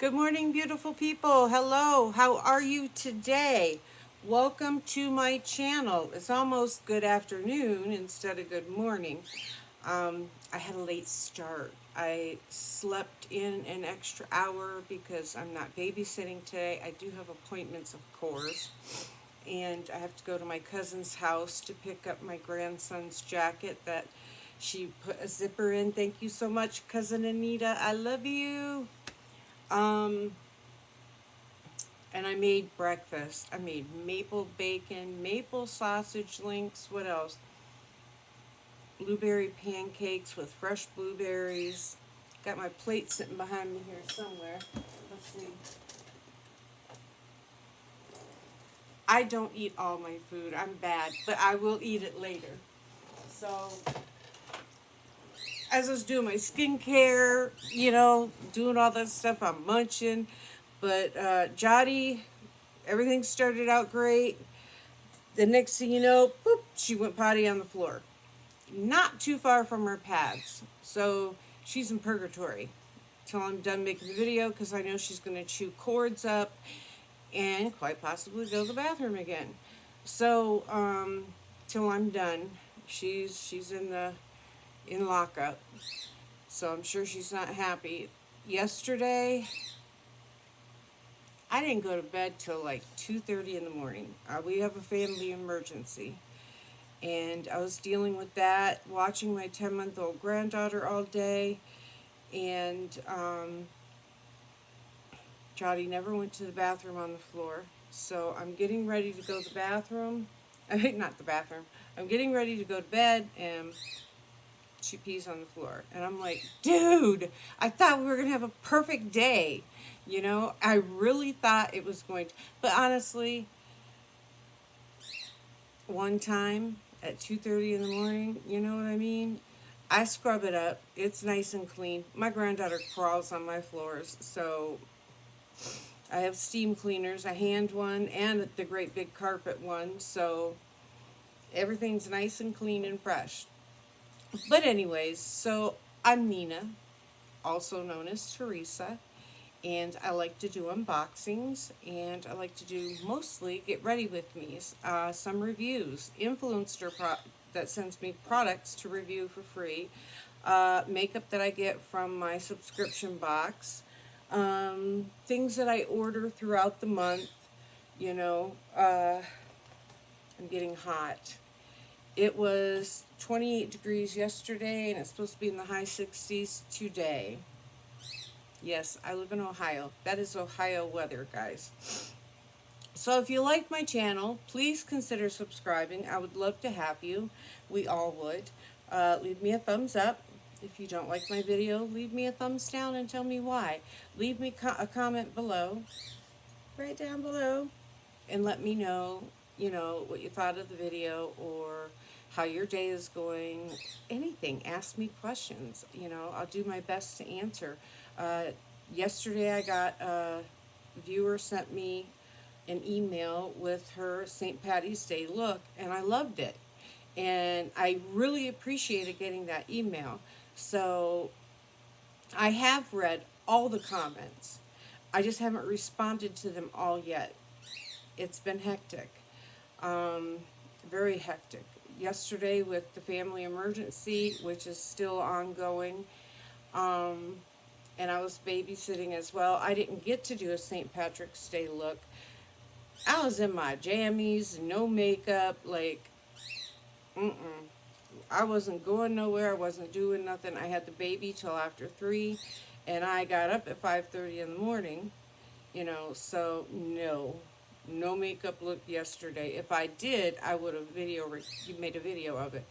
Good morning, beautiful people. Hello, how are you today? Welcome to my channel. It's almost good afternoon instead of good morning. I had a late start. I slept in an extra hour because I'm not babysitting today. I do have appointments, of course, and I have to go to my cousin's house to pick up my grandson's jacket that she put a zipper in. Thank you so much, Cousin Anita. I love you. Um, and I made breakfast. I made maple bacon, maple sausage links. What else? Blueberry pancakes with fresh blueberries. Got my plate sitting behind me here somewhere. Let's see. I don't eat all my food. I'm bad, but I will eat it later. So, as I was doing my skincare, doing all that stuff, I'm munching. But Jotty, everything started out great. The next thing you know, boop, she went potty on the floor. Not too far from her pads. So she's in purgatory till I'm done making the video because I know she's going to chew cords up and quite possibly go to the bathroom again. So till I'm done, she's in lockup. So I'm sure she's not happy. Yesterday, I didn't go to bed till like 2:30 in the morning. We have a family emergency. And I was dealing with that, watching my 10-month-old granddaughter all day. And Jotty never went to the bathroom on the floor. So I'm getting ready to go to the bathroom. Not the bathroom. I'm getting ready to go to bed, and she pees on the floor. And I'm like, dude, I thought we were going to have a perfect day. I really thought it was going to. But honestly, one time at 2:30 in the morning, you know what I mean? I scrub it up. It's nice and clean. My granddaughter crawls on my floors, so I have steam cleaners, a hand one and the great big carpet one, so everything's nice and clean and fresh. But anyways, so I'm Nina, also known as Teresa, and I like to do unboxings, and I like to do mostly get ready with me, some reviews, influencer that sends me products to review for free, makeup that I get from my subscription box, things that I order throughout the month. I'm getting hot. It was 28 degrees yesterday, and it's supposed to be in the high 60s today. Yes, I live in Ohio. That is Ohio weather, guys. So if you like my channel, please consider subscribing. I would love to have you. We all would. Leave me a thumbs up. If you don't like my video, leave me a thumbs down and tell me why. Leave me a comment below, right down below, and let me know, what you thought of the video or how your day is going. Anything. Ask me questions. I'll do my best to answer. Yesterday I got a viewer sent me an email with her St. Patty's Day look, and I loved it. And I really appreciated getting that email. So I have read all the comments. I just haven't responded to them all yet. It's been hectic. Um, Very hectic. Yesterday with the family emergency, which is still ongoing, and I was babysitting as well. I didn't get to do a St. Patrick's Day look. I was in my jammies, no makeup, like, I wasn't going nowhere. I wasn't doing nothing. I had the baby till after 3, and I got up at 5:30 in the morning, so no makeup look yesterday. If I did, I would have made a video of it.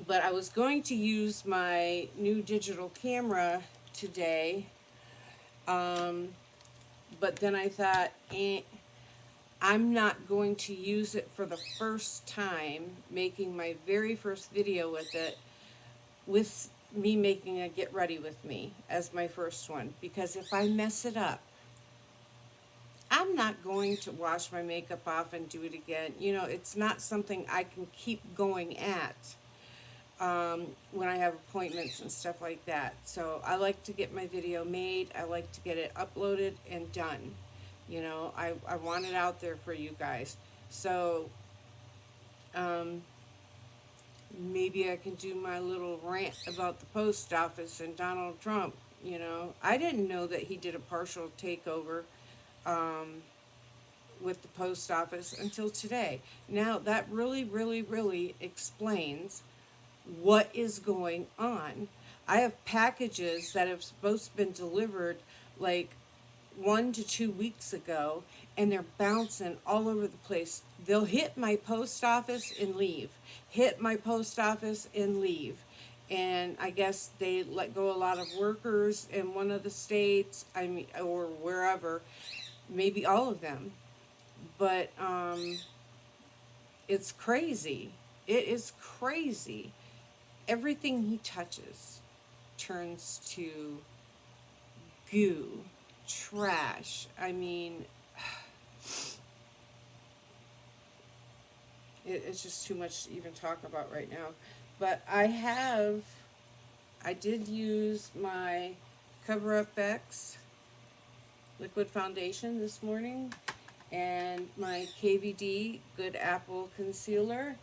But I was going to use my new digital camera today, but then I thought, I'm not going to use it for the first time, making my very first video with it, with me making a get ready with me as my first one. Because if I mess it up, I'm not going to wash my makeup off and do it again. It's not something I can keep going at. when I have appointments and stuff like that. So I like to get my video made. I like to get it uploaded and done. You know, I want it out there for you guys. So um, maybe I can do my little rant about the post office and Donald Trump. You know, I didn't know that he did a partial takeover um, with the post office until today. Now, that really explains what is going on. I have packages that have supposed to been delivered like 1 to 2 weeks ago, and they're bouncing all over the place. They'll hit my post office and leave, hit my post office and leave. And I guess they let go a lot of workers in one of the states, I mean, or wherever, maybe all of them. But it's crazy. It is crazy. Everything he touches turns to goo, trash. I mean, it's just too much to even talk about right now. But I did use my Cover Up X liquid foundation this morning, and my KVD Good Apple Concealer.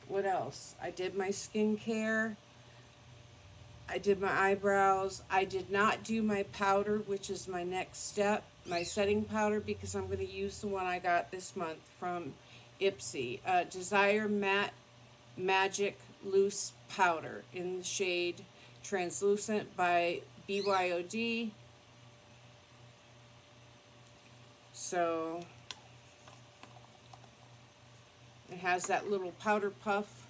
What else? I did my skincare. I did my eyebrows. I did not do my powder, which is my next step, my setting powder, because I'm going to use the one I got this month from IPSY. Desire Matte Magic Loose Powder in the shade Translucent by BYOD. So it has that little powder puff.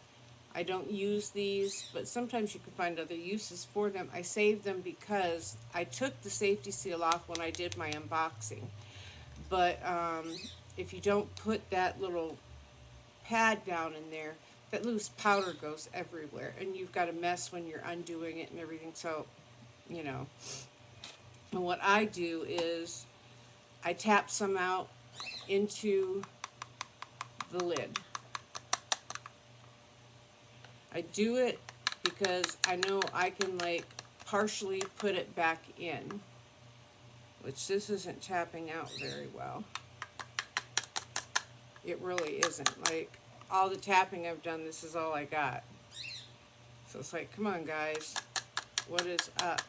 I don't use these, but sometimes you can find other uses for them. I saved them because I took the safety seal off when I did my unboxing. But if you don't put that little pad down in there, that loose powder goes everywhere, and you've got a mess when you're undoing it and everything. So, you know. And what I do is I tap some out into the lid. I do it because I know I can like partially put it back in, which this isn't tapping out very well. It really isn't. Like, all the tapping I've done, this is all I got. So it's like, come on guys, what is up?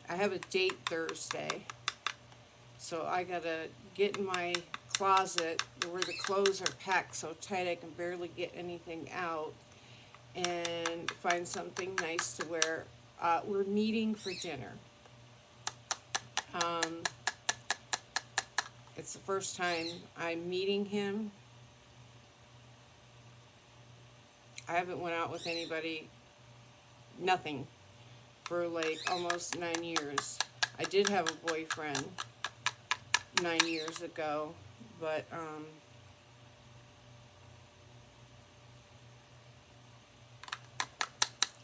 I have a date Thursday, so I gotta get in my closet where the clothes are packed so tight I can barely get anything out, and find something nice to wear. We're meeting for dinner. It's the first time I'm meeting him. I haven't went out with anybody, nothing, for like almost 9 years. I did have a boyfriend 9 years ago, but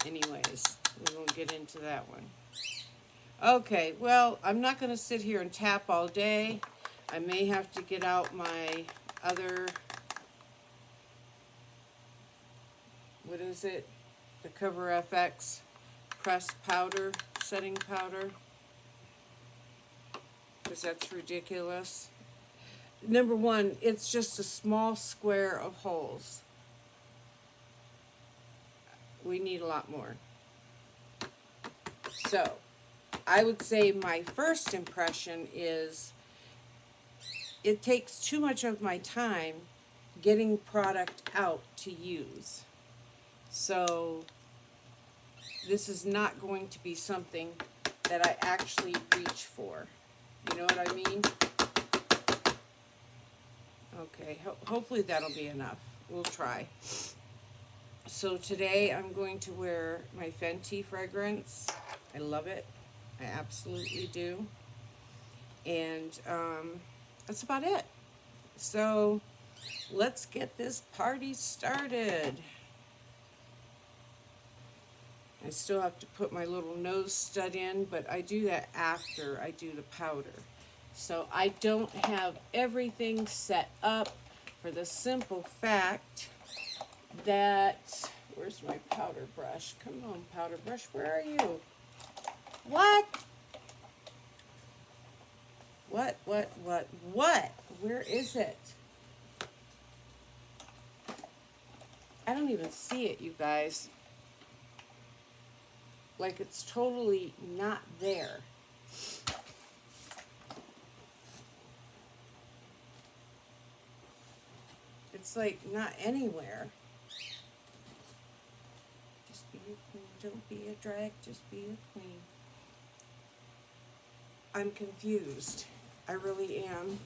anyways, we won't get into that one. Okay, well, I'm not going to sit here and tap all day. I may have to get out my other, what is it? The Cover FX pressed powder, setting powder, because that's ridiculous. Number one, it's just a small square of holes. We need a lot more. So, I would say my first impression is it takes too much of my time getting product out to use. So, this is not going to be something that I actually reach for. You know what I mean? Okay, hopefully that'll be enough. We'll try. So today I'm going to wear my Fenty fragrance. I love it. I absolutely do. And that's about it. So let's get this party started. I still have to put my little nose stud in, but I do that after I do the powder. So I don't have everything set up for the simple fact that, where's my powder brush? Come on, powder brush, where are you? What? What? Where is it? I don't even see it, you guys. Like, it's totally not there. It's like not anywhere. Just be a queen, don't be a drag, just be a queen. I'm confused. I really am.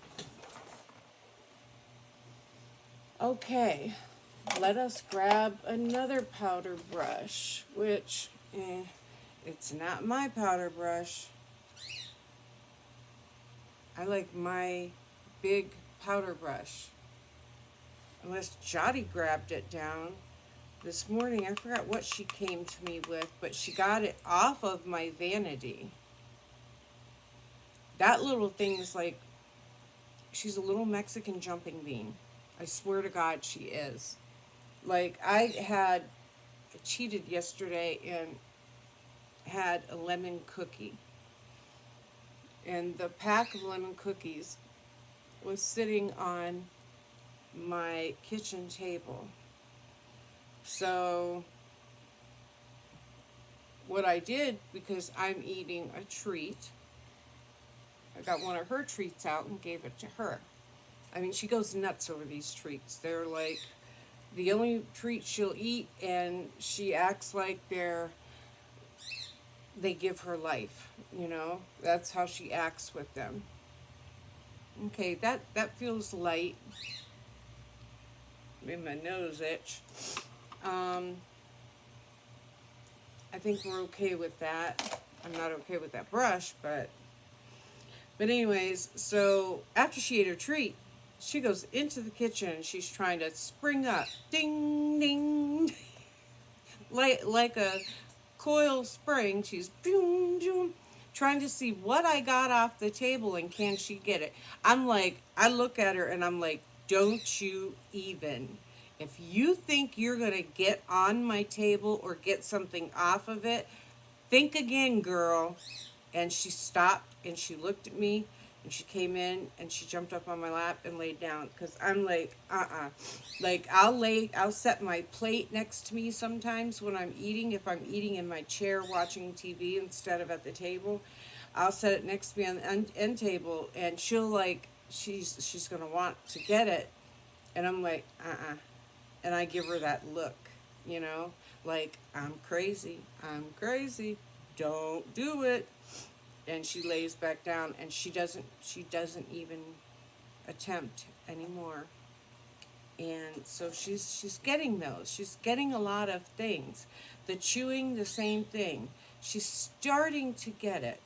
Okay, let us grab another powder brush, which, it's not my powder brush. I like my big powder brush. Unless Jotty grabbed it down this morning. I forgot what she came to me with, but she got it off of my vanity. That little thing is like, she's a little Mexican jumping bean. I swear to God she is. Like, I cheated yesterday and had a lemon cookie. And the pack of lemon cookies was sitting on my kitchen table. So what I did, because I'm eating a treat, I got one of her treats out and gave it to her. I mean, she goes nuts over these treats. They're like the only treat she'll eat, and she acts like they give her life, you know? That's how she acts with them. Okay, that feels light. Made my nose itch. I think we're okay with that. I'm not okay with that brush, but anyways, so after she ate her treat, she goes into the kitchen and she's trying to spring up, ding ding, like a coil spring. She's boom boom, trying to see what I got off the table and can she get it. I'm like, I look at her and I'm like, don't you even. If you think you're gonna get on my table or get something off of it, think again, girl. And she stopped and she looked at me and she came in and she jumped up on my lap and laid down. Because I'm like, Like, I'll set my plate next to me sometimes when I'm eating. If I'm eating in my chair watching TV instead of at the table, I'll set it next to me on the end table, and she'll like, she's going to want to get it. And I'm like, And I give her that look, you know, like, I'm crazy, don't do it. And she lays back down and she doesn't even attempt anymore. And so she's getting those. She's getting a lot of things. The chewing, the same thing. She's starting to get it.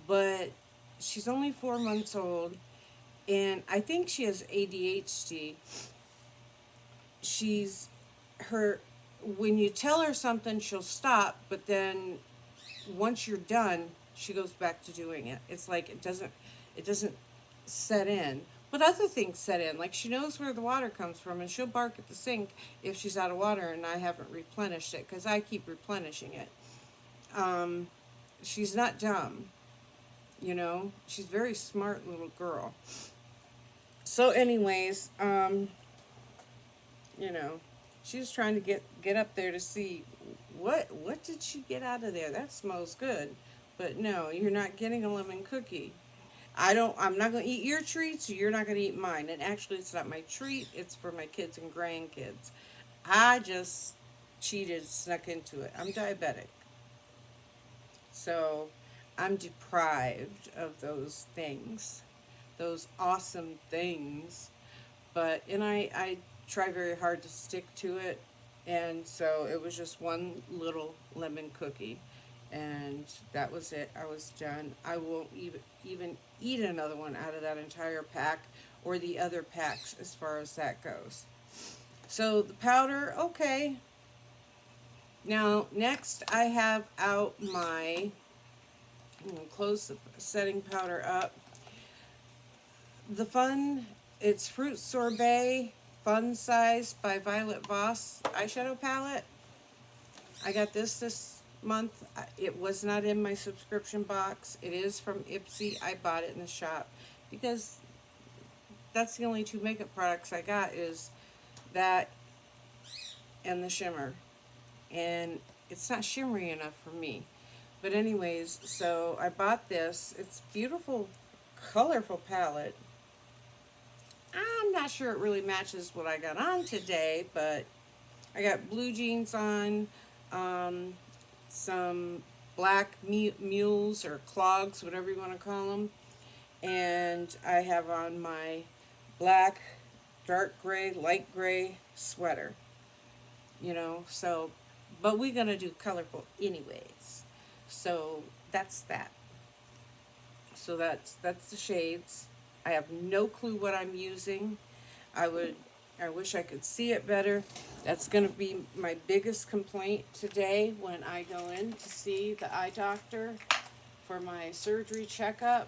But she's only 4 months old, and I think she has ADHD. When you tell her something, she'll stop, but then once you're done, she goes back to doing it. It's like it doesn't set in. But other things set in, like she knows where the water comes from, and she'll bark at the sink if she's out of water and I haven't replenished it, because I keep replenishing it. She's not dumb, you know. She's a very smart little girl. So anyways, you know, she was trying to get up there to see what did she get out of there. That smells good. But no, you're not getting a lemon cookie. I'm not going to eat your treat, so you're not going to eat mine. And actually, it's not my treat. It's for my kids and grandkids. I just cheated, snuck into it. I'm diabetic. So I'm deprived of those things, those awesome things. And I try very hard to stick to it. And so it was just one little lemon cookie. And that was it. I was done. I won't even eat another one out of that entire pack or the other packs as far as that goes. So the powder, okay. Now, next I have out I'm going to close the setting powder up. It's fruit sorbet Fun Size by Violet Voss eyeshadow palette. I got this month. It was not in my subscription box. It is from IPSY. I bought it in the shop because that's the only two makeup products I got, is that and the shimmer. And it's not shimmery enough for me. But anyways, so I bought this. It's beautiful, colorful palette. I'm not sure it really matches what I got on today, but I got blue jeans on, some black mules or clogs, whatever you want to call them, and I have on my black, dark gray, light gray sweater. You know, so, but we're gonna do colorful anyways. So that's that. So that's the shades. I have no clue what I'm using. I wish I could see it better. That's going to be my biggest complaint today when I go in to see the eye doctor for my surgery checkup,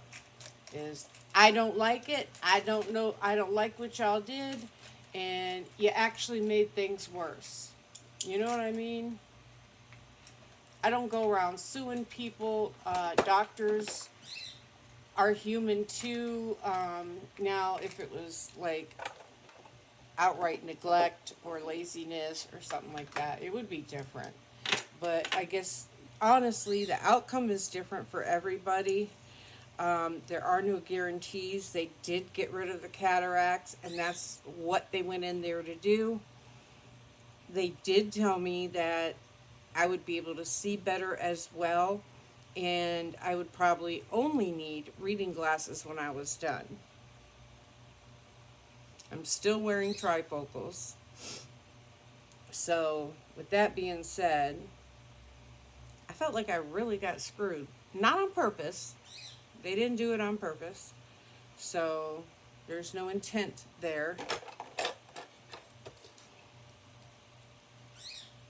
is I don't like it. I don't know. I don't like what y'all did, and you actually made things worse. You know what I mean? I don't go around suing people. Doctors are human too. Now, if it was like outright neglect or laziness or something like that, it would be different. But I guess, honestly, the outcome is different for everybody. There are no guarantees. They did get rid of the cataracts, and that's what they went in there to do. They did tell me that I would be able to see better as well, and I would probably only need reading glasses when I was done. I'm still wearing trifocals. So, with that being said, I felt like I really got screwed. Not on purpose. They didn't do it on purpose. So, there's no intent there.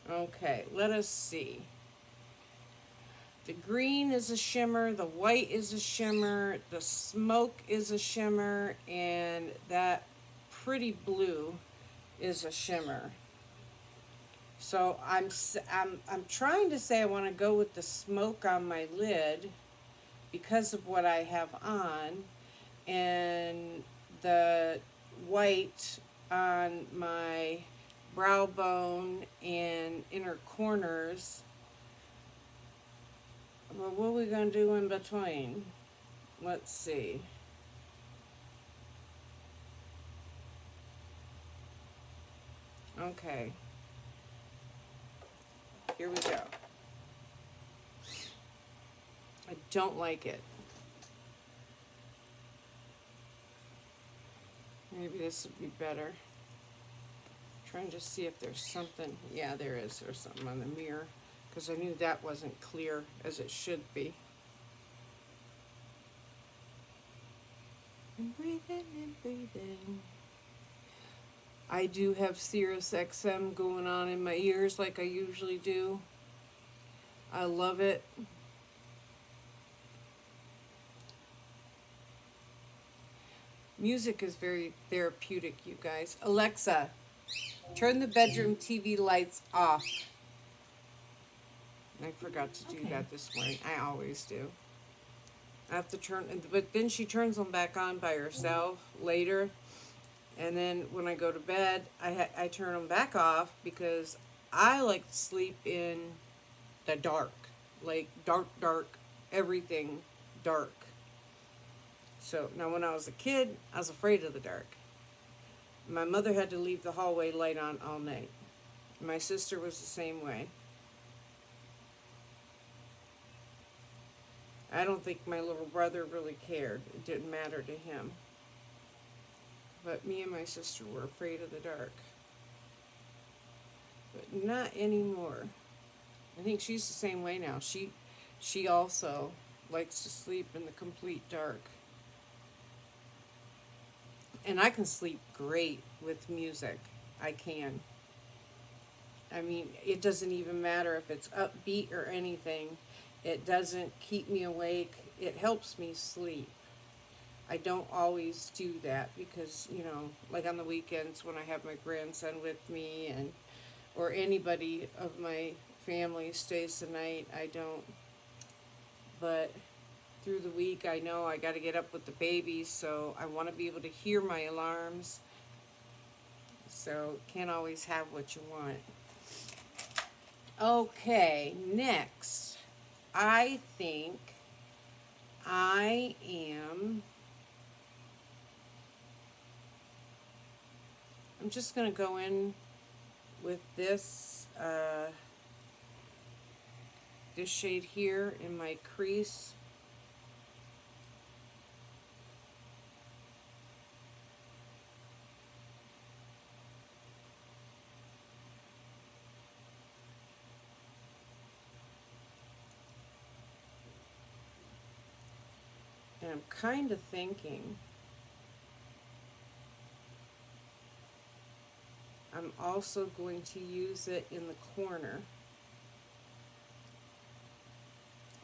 Okay, let us see. The green is a shimmer, the white is a shimmer, the smoke is a shimmer, and that pretty blue is a shimmer. So I'm trying to say I want to go with the smoke on my lid because of what I have on, and the white on my brow bone and inner corners. Well, what are we going to do in between? Let's see. Okay. Here we go. I don't like it. Maybe this would be better. Trying to see if there's something. Yeah, there is. There's something on the mirror, because I knew that wasn't clear as it should be. And breathing and breathing. I do have Sirius XM going on in my ears like I usually do. I love it. Music is very therapeutic, you guys. Alexa, turn the bedroom TV lights off. I forgot to do that this morning. I always do. I have to turn, but then she turns them back on by herself later. And then when I go to bed, I turn them back off because I like to sleep in the dark. Like dark, everything dark. So now when I was a kid, I was afraid of the dark. My mother had to leave the hallway light on all night. My sister was the same way. I don't think my little brother really cared. It didn't matter to him. But me and my sister were afraid of the dark. But not anymore. I think she's the same way now. She also likes to sleep in the complete dark. And I can sleep great with music. I can. I mean, it doesn't even matter if it's upbeat or anything. It doesn't keep me awake. It helps me sleep. I don't always do that because, you know, like on the weekends when I have my grandson with me and or anybody of my family stays the night, I don't. But through the week, I know I got to get up with the babies, so I want to be able to hear my alarms. So can't always have what you want. Okay, next, I think I am. I'm just gonna go in with this shade here in my crease. And I'm kind of thinking I'm also going to use it in the corner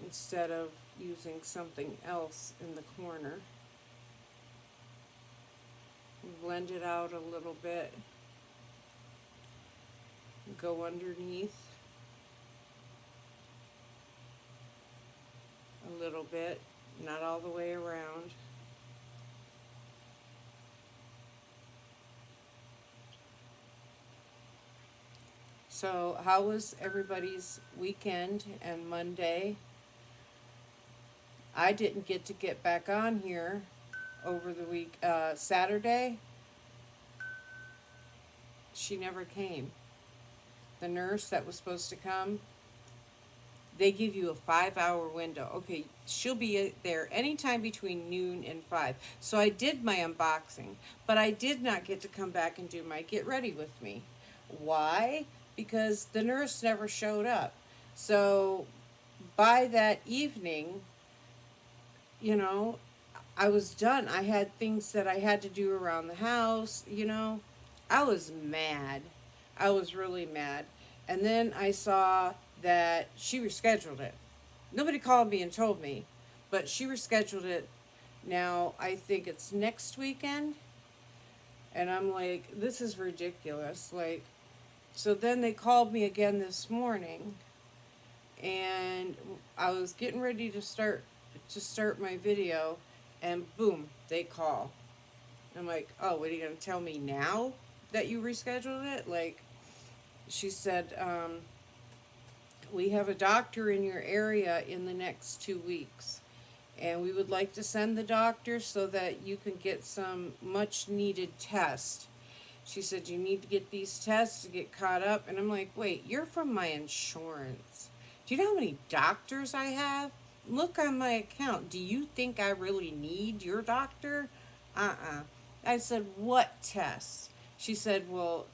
instead of using something else in the corner. Blend it out a little bit. Go underneath a little bit, not all the way around. So, how was everybody's weekend and Monday? I didn't get back on here over the week. Saturday, she never came. The nurse that was supposed to come, they give you a 5 hour window. Okay, she'll be there anytime between noon and 5. So I did my unboxing, but I did not get to come back and do my get ready with me. Why? Because the nurse never showed up. So by that evening, you know, I was done. I had things that I had to do around the house, you know. I was mad. I was really mad. And then I saw that she rescheduled it. Nobody called me and told me, but she rescheduled it. Now, I think it's next weekend. And I'm like, this is ridiculous. Like, so then they called me again this morning, and I was getting ready to start my video, and boom, they call. I'm like, oh, what are you gonna tell me now that you rescheduled it? Like, she said, we have a doctor in your area in the next 2 weeks, and we would like to send the doctor so that you can get some much needed tests. She said, you need to get these tests to get caught up. And I'm like, wait, you're from my insurance. Do you know how many doctors I have? Look on my account. Do you think I really need your doctor? I said, what tests? She said, well,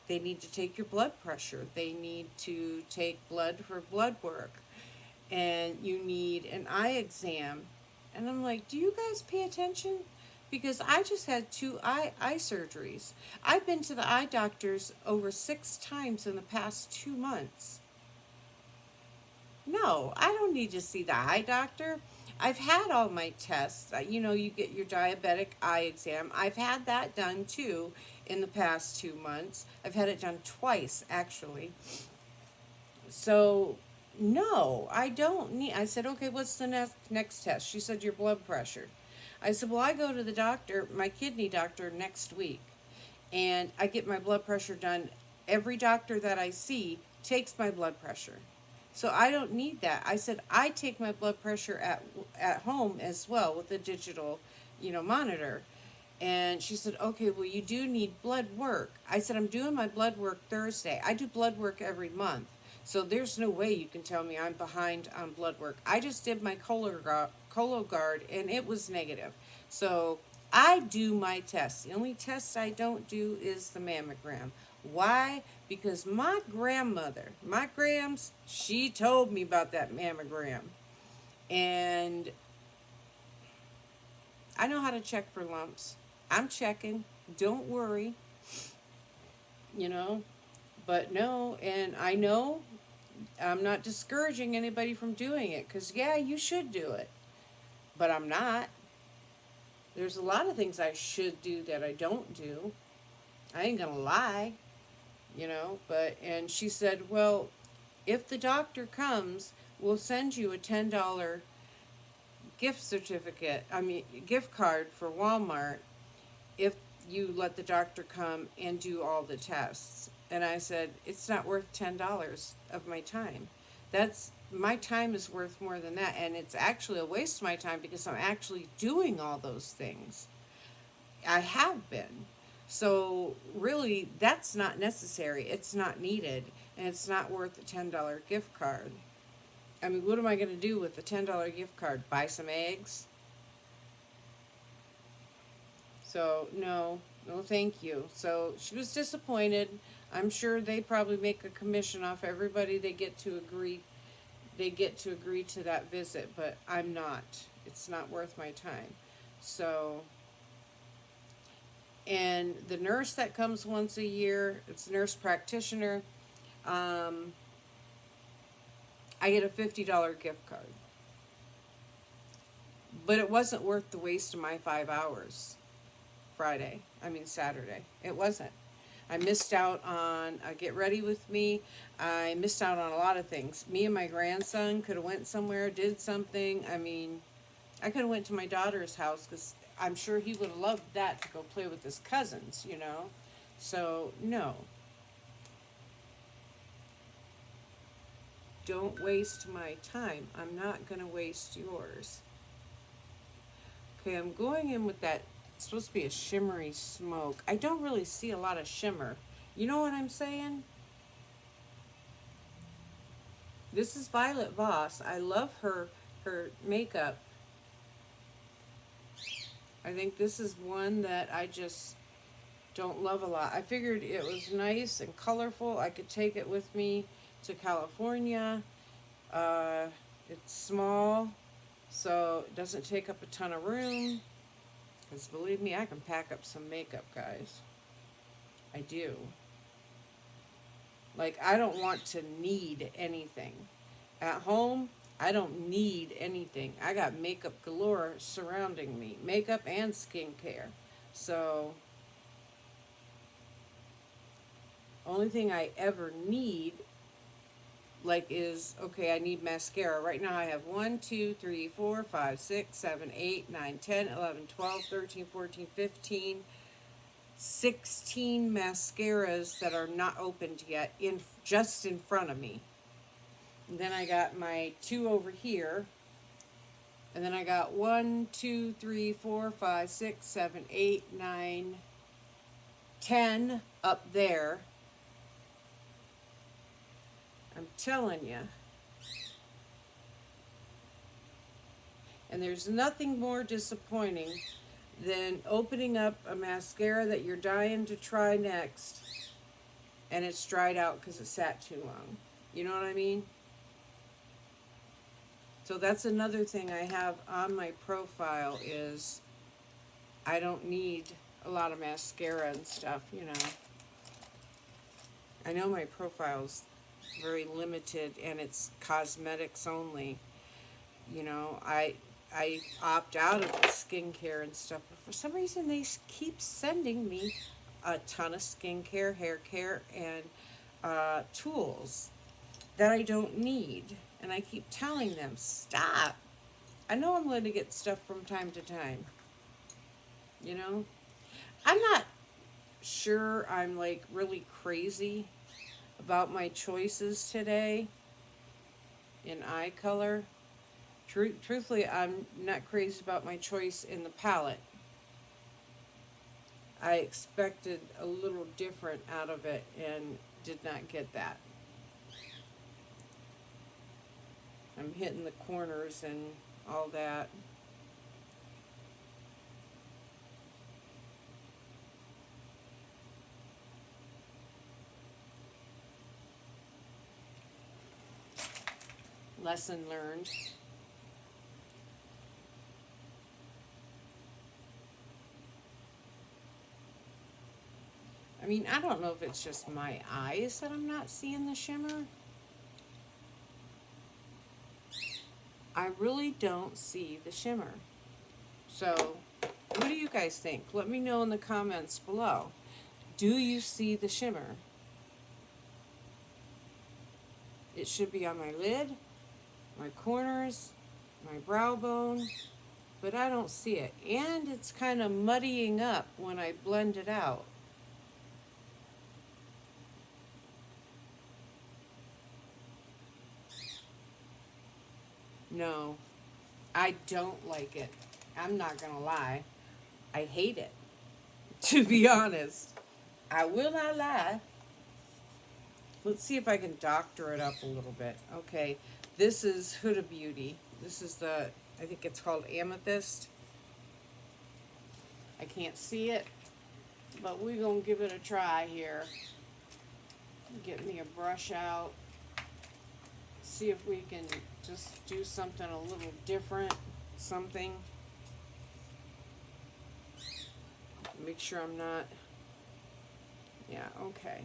they need to take your blood pressure. They need to take blood for blood work. And you need an eye exam. And I'm like, do you guys pay attention? Because I just had two eye surgeries. I've been to the eye doctors over 6 times in the past 2 months. No, I don't need to see the eye doctor. I've had all my tests. You know, you get your diabetic eye exam. I've had that done too in the past 2 months. I've had it done twice, actually. So, no, I don't need. I said, okay, what's the next test? She said, your blood pressure. I said, well, I go to the doctor, my kidney doctor, next week, and I get my blood pressure done. Every doctor that I see takes my blood pressure. So I don't need that. I said, I take my blood pressure at home as well with a digital, monitor. And she said, okay, well, you do need blood work. I said, I'm doing my blood work Thursday. I do blood work every month. So there's no way you can tell me I'm behind on blood work. I just did my Cologuard and it was negative. So I do my tests. The only test I don't do is the mammogram. Why? Because my grandmother, my Grams, she told me about that mammogram. And I know how to check for lumps. I'm checking. Don't worry. You know, but no, and I know I'm not discouraging anybody from doing it because, yeah, you should do it. But I'm not. There's a lot of things I should do that I don't do. I ain't gonna lie, you know, but, and she said, well, if the doctor comes, we'll send you a $10 gift certificate, I mean, gift card for Walmart if you let the doctor come and do all the tests. And I said, it's not worth $10 of my time. That's, my time is worth more than that. And it's actually a waste of my time because I'm actually doing all those things. I have been. So really, that's not necessary. It's not needed. And it's not worth a $10 gift card. I mean, what am I going to do with the $10 gift card? Buy some eggs? So, no, no, thank you. So she was disappointed. I'm sure they probably make a commission off everybody they get to agree. They get to agree to that visit, but I'm not. It's not worth my time. So, and the nurse that comes once a year, it's a nurse practitioner. I get a $50 gift card. But it wasn't worth the waste of my 5 hours Saturday. It wasn't. I missed out on Get Ready With Me. I missed out on a lot of things. Me and my grandson could have went somewhere, did something. I mean, I could have went to my daughter's house because I'm sure he would have loved that to go play with his cousins, you know. So, no. Don't waste my time. I'm not going to waste yours. Okay, I'm going in with that. It's supposed to be a shimmery smoke. I don't really see a lot of shimmer. You know what I'm saying? This is Violet Voss. I love her makeup. I think this is one that I just don't love a lot. I figured it was nice and colorful. I could take it with me to California. It's small, so it doesn't take up a ton of room. Because believe me, I can pack up some makeup, guys. I do. Like, I don't want to need anything. At home, I don't need anything. I got makeup galore surrounding me. Makeup and skincare. So, only thing I ever need, like, is, okay, I need mascara. Right now I have 1, 2, 3, 4, 5, 6, 7, 8, 9, 10, 11, 12, 13, 14, 15, 16 mascaras that are not opened yet, just in front of me. And then I got my 2 over here. And then I got 1, 2, 3, 4, 5, 6, 7, 8, 9, 10 up there. I'm telling you. And there's nothing more disappointing than opening up a mascara that you're dying to try next and it's dried out because it sat too long. You know what I mean? So that's another thing I have on my profile is I don't need a lot of mascara and stuff, you know. I know my profile's very limited and it's cosmetics only. You know, I opt out of the skincare and stuff, but for some reason they keep sending me a ton of skincare, hair care, and tools that I don't need. And I keep telling them, stop. I know I'm going to get stuff from time to time. You know? I'm not sure I'm like really crazy about my choices today in eye color. Truthfully, I'm not crazy about my choice in the palette. I expected a little different out of it and did not get that. I'm hitting the corners and all that. Lesson learned. I mean, I don't know if it's just my eyes that I'm not seeing the shimmer. I really don't see the shimmer. So, What do you guys think? Let me know in the comments below. Do you see the shimmer? It should be on my lid, my corners, my brow bone, but I don't see it. And it's kind of muddying up when I blend it out. No, I don't like it. I'm not gonna lie. I hate it. To be honest, I will not lie. Let's see if I can doctor it up a little bit. Okay, this is Huda Beauty. This is the, I think it's called Amethyst. I can't see it, but we're gonna give it a try here. Get me a brush out. See if we can just do something a little different. Something. Make sure I'm not. Yeah, okay.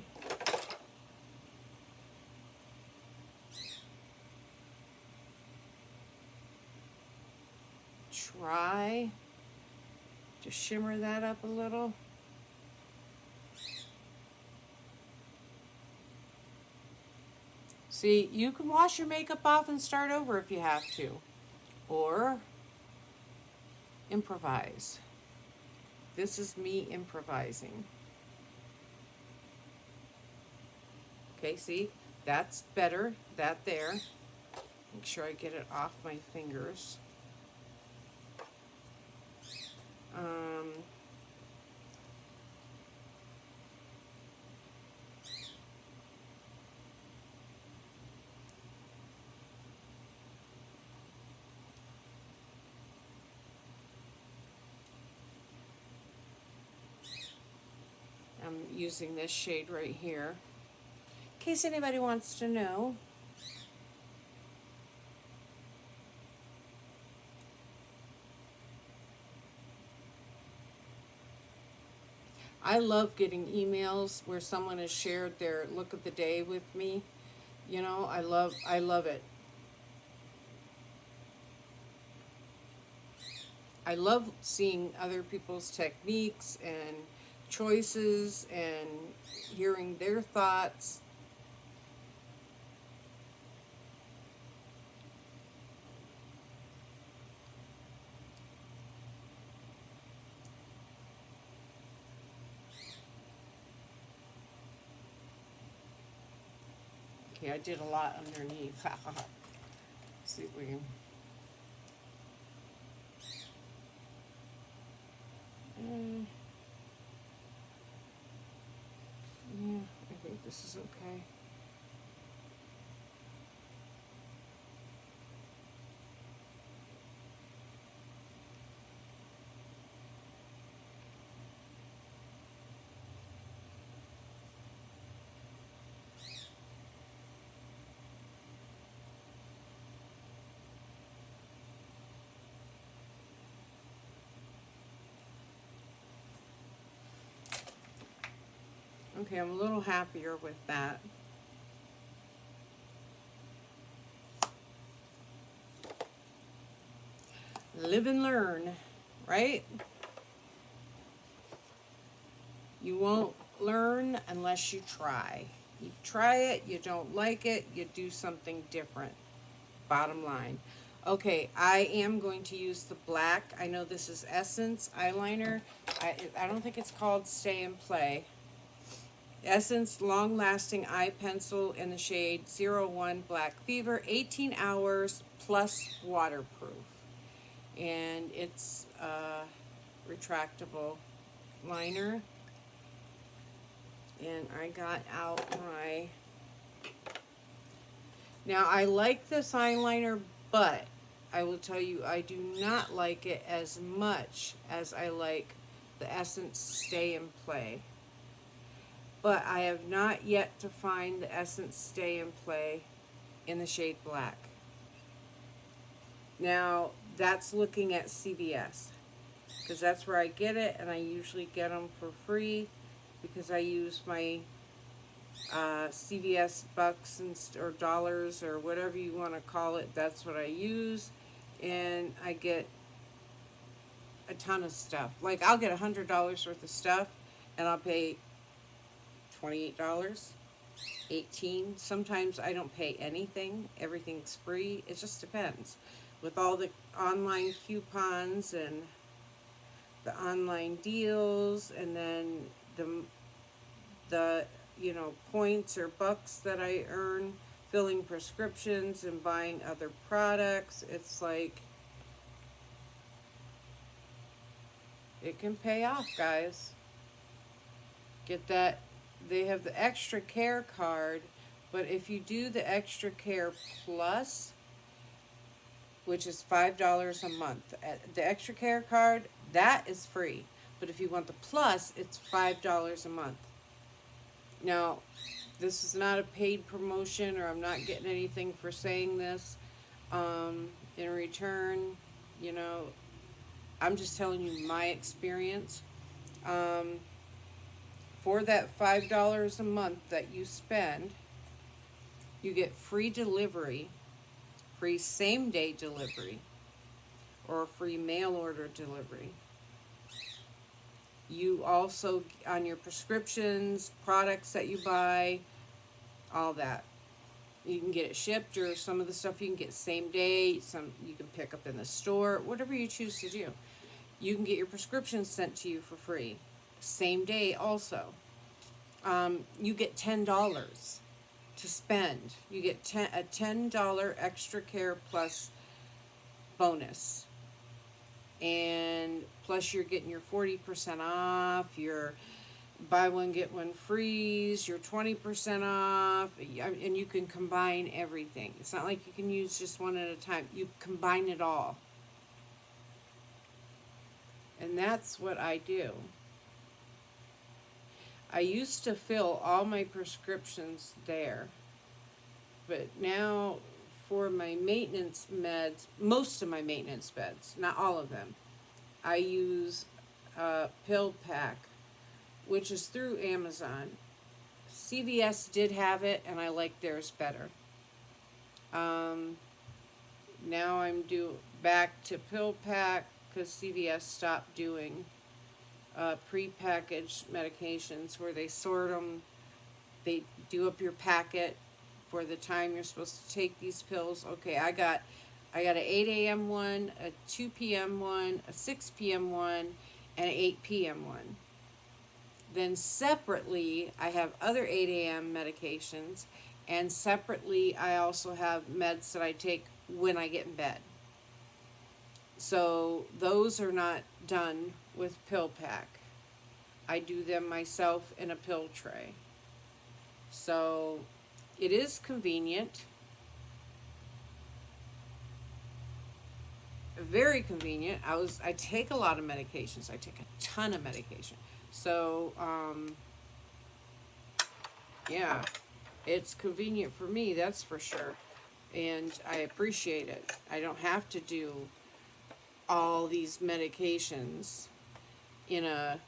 Try to shimmer that up a little. See, you can wash your makeup off and start over if you have to. Or improvise. This is me improvising. Okay, see? That's better. That there. Make sure I get it off my fingers. I'm using this shade right here, in case anybody wants to know. I love getting emails where someone has shared their look of the day with me. You know, I love it. I love seeing other people's techniques and choices and hearing their thoughts. Okay, I did a lot underneath. See if we can. Yeah, I think this is okay. Okay, I'm a little happier with that. Live and learn, right? You won't learn unless you try. You try it, you don't like it, you do something different. Bottom line. Okay, I am going to use the black. I know this is Essence eyeliner. I don't think it's called Stay and Play. Essence Long Lasting Eye Pencil in the shade 01 Black Fever, 18 hours plus waterproof. And it's a retractable liner. And I got out my... Now, I like this eyeliner, but I will tell you, I do not like it as much as I like the Essence Stay and Play. But I have not yet to find the Essence Stay and Play in the shade black. Now, that's looking at CVS, because that's where I get it, and I usually get them for free because I use my CVS bucks and or dollars or whatever you want to call it. That's what I use, and I get a ton of stuff. Like, I'll get $100 worth of stuff, and I'll pay $28, 18. Sometimes I don't pay anything. Everything's free. It just depends. With all the online coupons and the online deals, and then the points or bucks that I earn filling prescriptions and buying other products, it's like it can pay off, guys. Get that. They have the extra care card, but if you do the extra care plus, which is $5 a month, the extra care card, that is free. But if you want the plus, it's $5 a month. Now, this is not a paid promotion, or I'm not getting anything for saying this. In return, I'm just telling you my experience. For that $5 a month that you spend, you get free delivery, free same-day delivery, or free mail order delivery. You also, on your prescriptions, products that you buy, all that. You can get it shipped, or some of the stuff you can get same day, some you can pick up in the store, whatever you choose to do. You can get your prescriptions sent to you for free. Same day also. You get $10 to spend. You get a $10 extra care plus bonus. And plus you're getting your 40% off, your buy one get one frees, your 20% off, and you can combine everything. It's not like you can use just one at a time. You combine it all. And that's what I do. I used to fill all my prescriptions there, but now for my maintenance meds, most of my maintenance meds, not all of them, I use Pill Pack, which is through Amazon. CVS did have it, and I like theirs better. Now I'm back to Pill Pack because CVS stopped doing pre-packaged medications where they sort them. They do up your packet for the time you're supposed to take these pills. Okay, I got an 8 a.m. one, a 2 p.m. one, a 6 p.m. one, and an 8 p.m. one. Then separately, I have other 8 a.m. medications, and separately, I also have meds that I take when I get in bed. So those are not done with Pill Pack. I do them myself in a pill tray. So it is convenient. Very convenient. I take a lot of medications. I take a ton of medication. So yeah, it's convenient for me, that's for sure. And I appreciate it. I don't have to do all these medications in a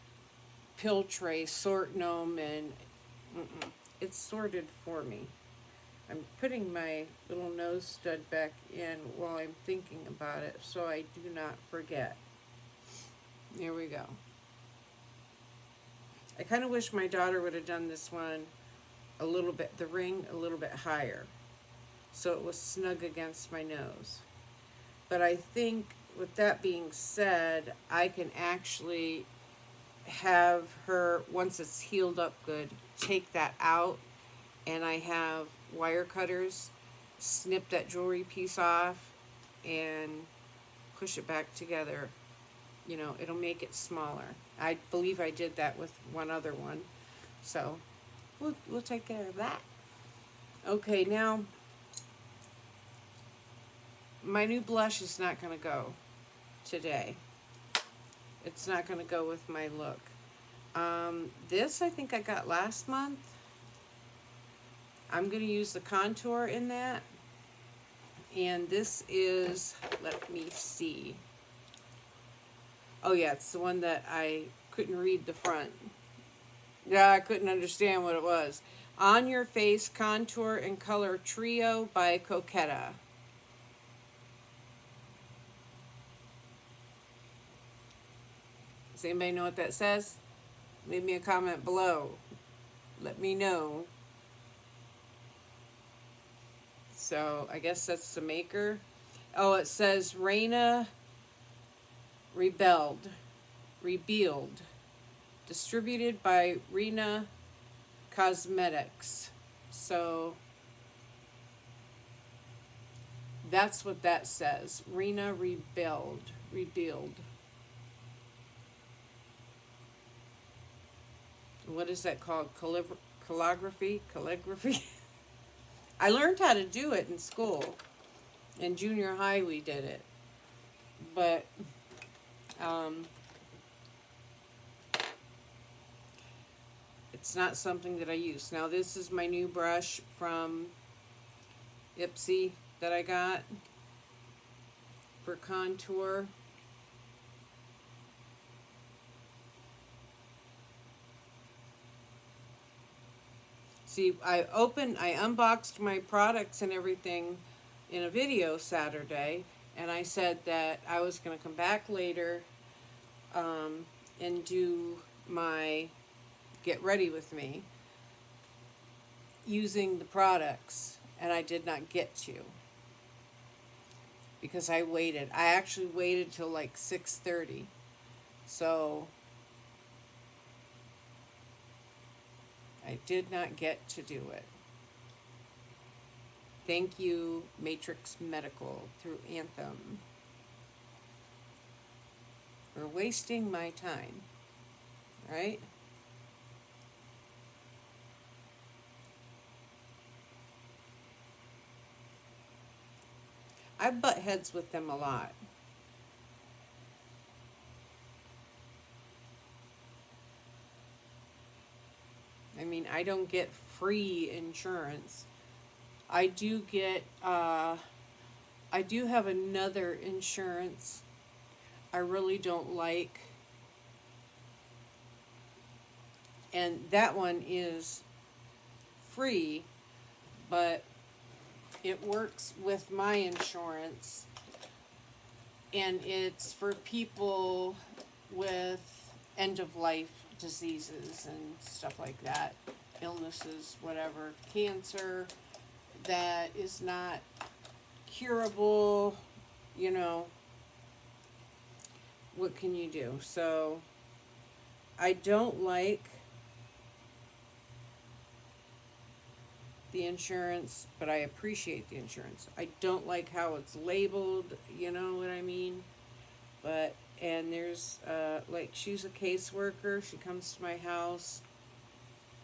pill tray, sorting them, and it's sorted for me. I'm putting my little nose stud back in while I'm thinking about it so I do not forget. There we go. I kind of wish my daughter would have done this one a little bit, the ring a little bit higher, so it was snug against my nose. But I think, with that being said, I can actually have her, once it's healed up good, take that out, and I have wire cutters snip that jewelry piece off and push it back together. It'll make it smaller. I believe I did that with one other one, so we'll take care of that. Okay, now my new blush is not going to go today. It's not going to go with my look. This I think I got last month. I'm going to use the contour in that. And this is, let me see. Oh yeah, it's the one that I couldn't read the front. Yeah, I couldn't understand what it was. On Your Face Contour and Color Trio by Coquetta. Does anybody know what that says? Leave me a comment below. Let me know. So I guess that's the maker. Oh, it says Reina Rebuild. Distributed by Reina Cosmetics. So that's what that says. Reina Rebuild. What is that called? Calligraphy? I learned how to do it in school. In junior high we did it. But it's not something that I use. Now this is my new brush from IPSY that I got for contour. See, I unboxed my products and everything in a video Saturday, and I said that I was going to come back later and do my get ready with me using the products, and I did not get to because I waited. I actually waited till like 6:30. So I did not get to do it. Thank you, Matrix Medical through Anthem, for wasting my time, right? I butt heads with them a lot. I mean, I don't get free insurance. I do get, I do have another insurance I really don't like. And that one is free, but it works with my insurance. And it's for people with end-of-life diseases and stuff like that. Illnesses, whatever. Cancer that is not curable, you know. What can you do? So, I don't like the insurance, but I appreciate the insurance. I don't like how it's labeled, you know what I mean? But, and there's, like, she's a caseworker. She comes to my house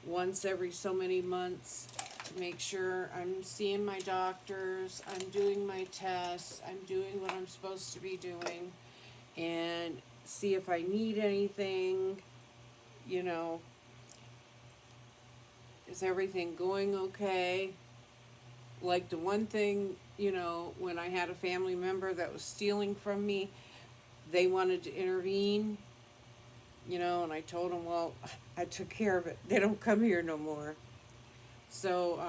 once every so many months to make sure I'm seeing my doctors, I'm doing my tests, I'm doing what I'm supposed to be doing, and see if I need anything, you know. Is everything going okay? Like the one thing, you know, when I had a family member that was stealing from me, they wanted to intervene, you know, and I told them, well, I took care of it. They don't come here no more. So,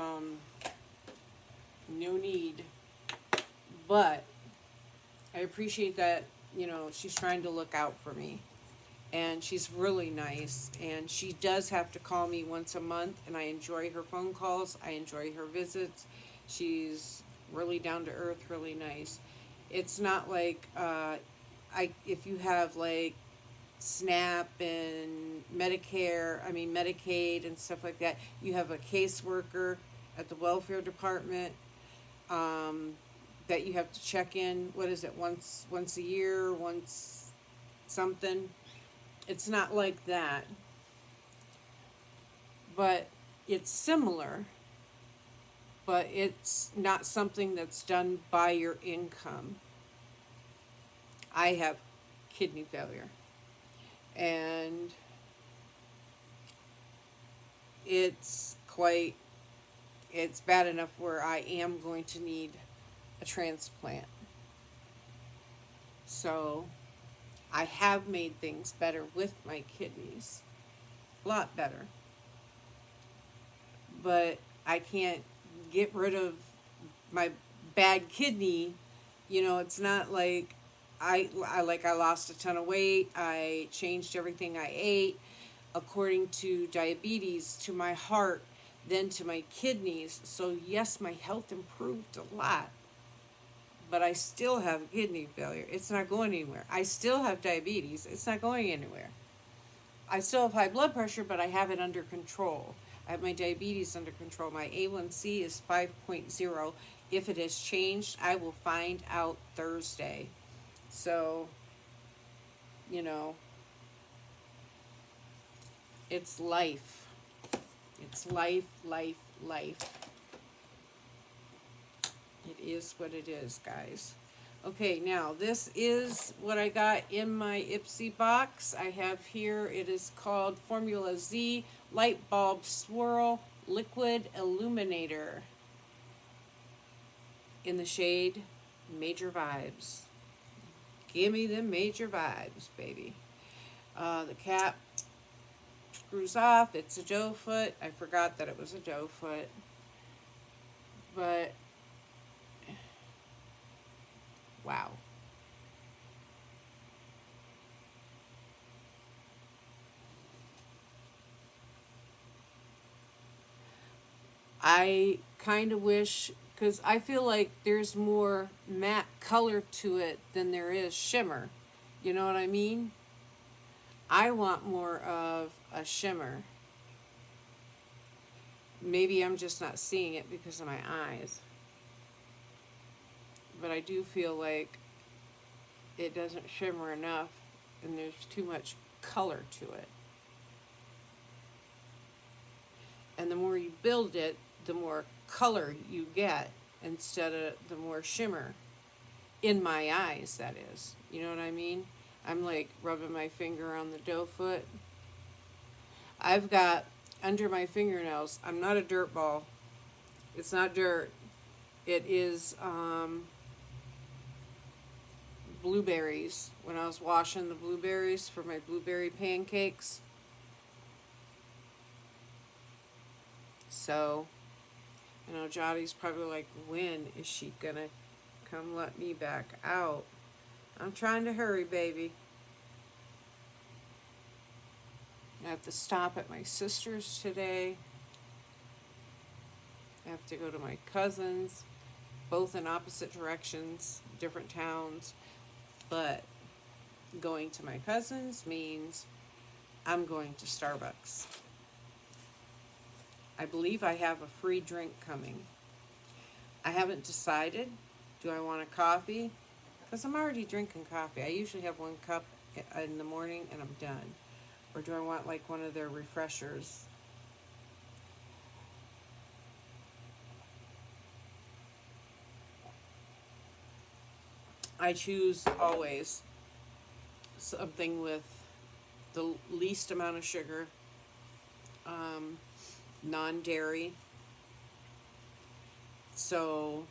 no need. But I appreciate that, you know, she's trying to look out for me. And she's really nice, and she does have to call me once a month, and I enjoy her phone calls. I enjoy her visits. She's really down to earth, really nice. It's not like if you have like SNAP and Medicaid and stuff like that, you have a caseworker at the welfare department that you have to check in. What is it? Once a year, once something. It's not like that, but it's similar, but it's not something that's done by your income. I have kidney failure, and it's bad enough where I am going to need a transplant. So I have made things better with my kidneys. A lot better. But I can't get rid of my bad kidney. You know, it's not like I lost a ton of weight. I changed everything I ate according to diabetes, to my heart, then to my kidneys. So yes, my health improved a lot, but I still have kidney failure. It's not going anywhere. I still have diabetes. It's not going anywhere. I still have high blood pressure, but I have it under control. I have my diabetes under control. My A1C is 5.0. If it has changed, I will find out Thursday. So, you know, it's life. It's life, life, life. It is what it is, guys. Okay, now this is what I got in my IPSY box. I have here, it is called Formula Z Light Bulb Swirl Liquid Illuminator in the shade Major Vibes. Give me them major vibes, baby. The cap screws off. It's a doe foot. I forgot that it was a doe foot. But, wow. I kind of wish, because I feel like there's more matte color to it than there is shimmer. You know what I mean? I want more of a shimmer. Maybe I'm just not seeing it because of my eyes. But I do feel like it doesn't shimmer enough and there's too much color to it. And the more you build it, the more color you get instead of the more shimmer. In my eyes, that is. You know what I mean? I'm like rubbing my finger on the doe foot. I've got under my fingernails, I'm not a dirt ball. It's not dirt. It is blueberries. When I was washing the blueberries for my blueberry pancakes. So, you know, Jottie's probably like, when is she gonna come let me back out? I'm trying to hurry, baby. I have to stop at my sister's today. I have to go to my cousin's, both in opposite directions, different towns. But going to my cousin's means I'm going to Starbucks. I believe I have a free drink coming. I haven't decided. Do I want a coffee? Because I'm already drinking coffee. I usually have 1 cup in the morning and I'm done. Or do I want like one of their refreshers? I choose always something with the least amount of sugar, non-dairy. So,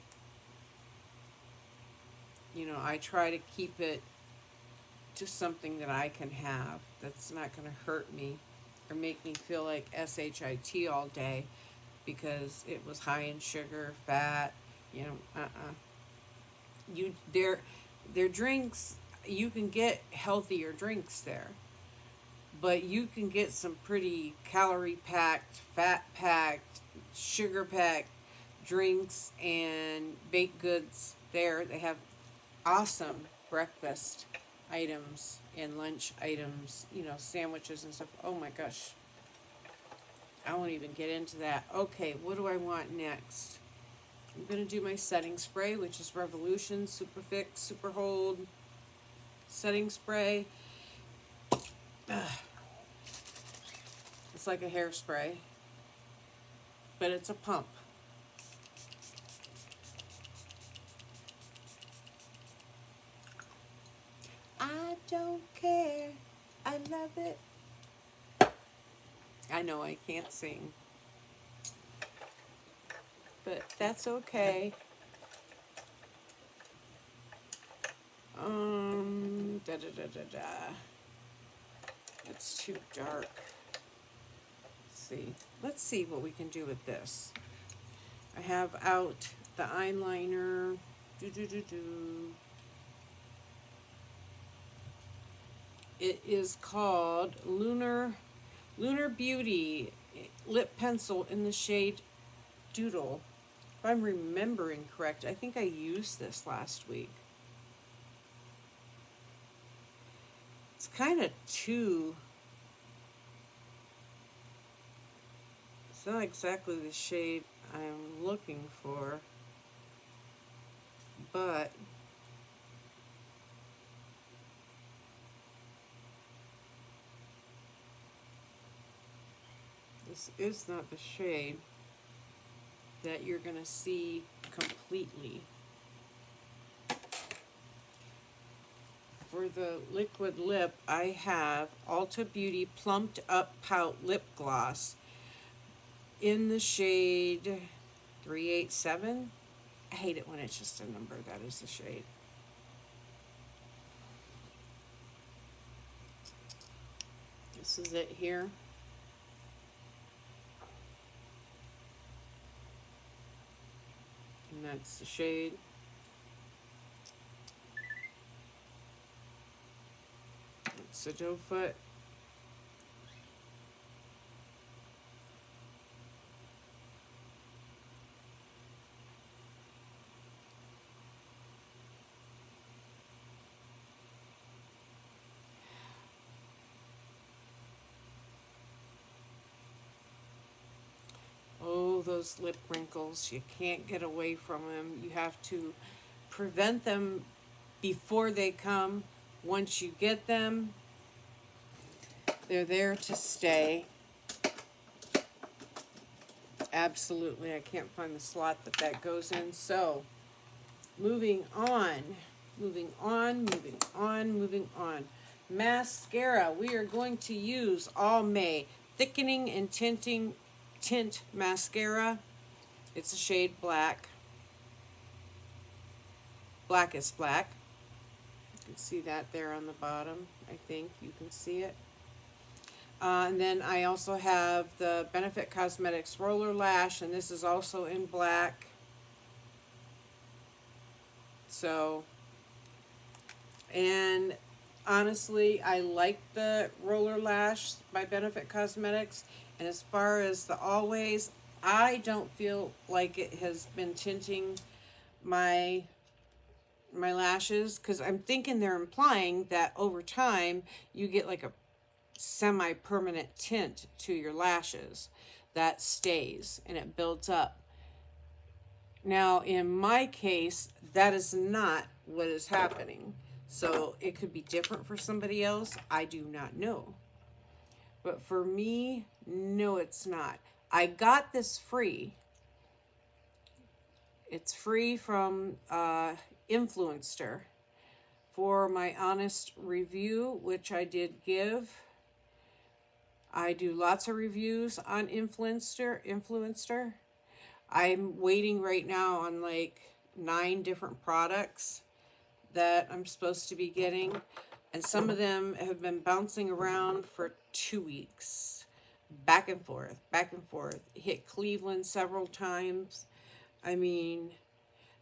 you know, I try to keep it to something that I can have that's not going to hurt me or make me feel like SHIT all day because it was high in sugar, fat, you know, You their drinks, you can get healthier drinks there. But you can get some pretty calorie packed, fat packed, sugar packed drinks and baked goods there. They have awesome breakfast items and lunch items, you know, sandwiches and stuff. Oh my gosh. I won't even get into that. Okay, what do I want next? I'm going to do my setting spray, which is Revolution Super Fix, Super Hold setting spray. Ugh. It's like a hairspray, but it's a pump. I don't care. I love it. I know I can't sing, but that's okay. Da da da da da. It's too dark. Let's see what we can do with this. I have out the eyeliner. It is called Lunar Beauty lip pencil in the shade Doodle. If I'm remembering correct, I think I used this last week. It's kind of too... It's not exactly the shade I'm looking for, but this is not the shade that you're going to see completely. For the liquid lip, I have Ulta Beauty Plumped Up Pout Lip Gloss in the shade 387. I hate it when it's just a number. That is the shade. This is it here. And that's the shade. It's a doe foot. Oh, those lip wrinkles. You can't get away from them. You have to prevent them before they come. Once you get them, they're there to stay. Absolutely. I can't find the slot that goes in. So, moving on. Moving on. Mascara. We are going to use All May Thickening and Tint Mascara. It's a shade black. Blackest black. You can see that there on the bottom. I think you can see it. And then I also have the Benefit Cosmetics Roller Lash, and this is also in black. So, and honestly, I like the Roller Lash by Benefit Cosmetics. And as far as the Always, I don't feel like it has been tinting my lashes, because I'm thinking they're implying that over time you get like a semi-permanent tint to your lashes that stays and it builds up. Now in my case, that is not what is happening. So it could be different for somebody else. I do not know. But for me, no, it's not. I got this free. It's free from Influencer for my honest review, which I did give. I do lots of reviews on Influencer. I'm waiting right now on like 9 different products that I'm supposed to be getting. And some of them have been bouncing around for 2 weeks. Back and forth. Hit Cleveland several times. I mean,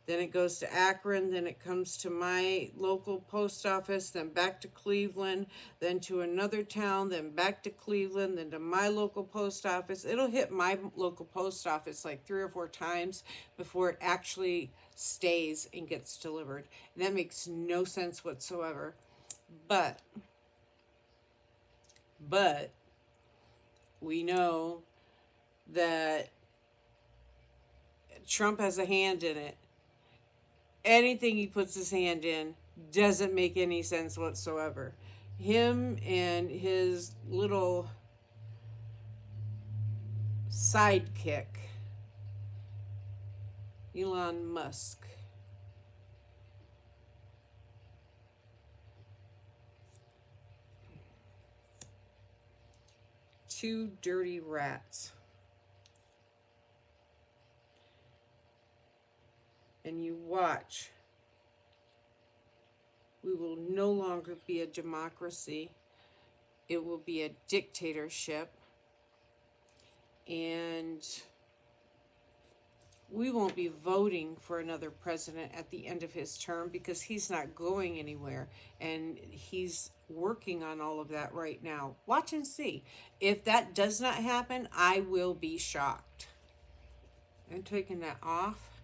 then it goes to Akron, then it comes to my local post office, then back to Cleveland, then to another town, then back to Cleveland, then to my local post office. It'll hit my local post office like 3 or 4 times before it actually stays and gets delivered. And that makes no sense whatsoever. But we know that Trump has a hand in it. Anything he puts his hand in doesn't make any sense whatsoever. Him and his little sidekick, Elon Musk. Two dirty rats. And you watch. We will no longer be a democracy. It will be a dictatorship. And we won't be voting for another president at the end of his term because he's not going anywhere. And he's working on all of that right now. Watch and see. If that does not happen, I will be shocked. I'm taking that off.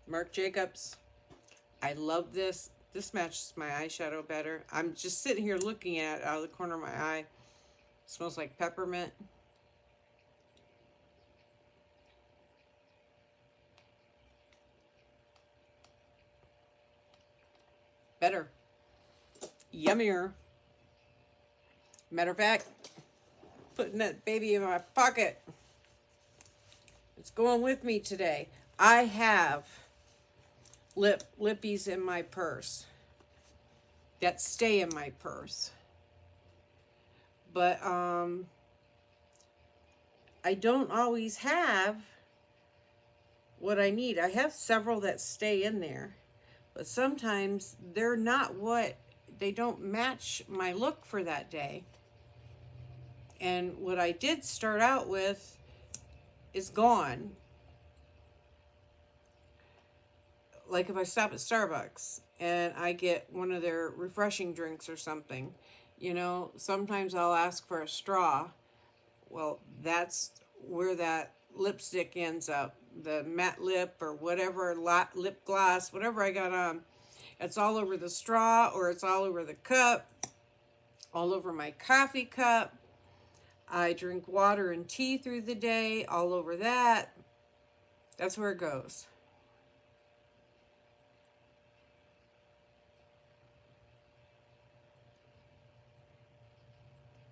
Marc Jacobs. I love this. This matches my eyeshadow better. I'm just sitting here looking at it out of the corner of my eye. It smells like peppermint. Better. Yummier. Matter of fact, putting that baby in my pocket. It's going with me today. I have lippies in my purse that stay in my purse. But I don't always have what I need. I have several that stay in there, but sometimes they're not they don't match my look for that day. And what I did start out with is gone. Like if I stop at Starbucks and I get one of their refreshing drinks or something, you know, sometimes I'll ask for a straw. Well, that's where that lipstick ends up. The matte lip or whatever, lip gloss, whatever I got on. It's all over the straw, or it's all over the cup, all over my coffee cup. I drink water and tea through the day, all over that. That's where it goes.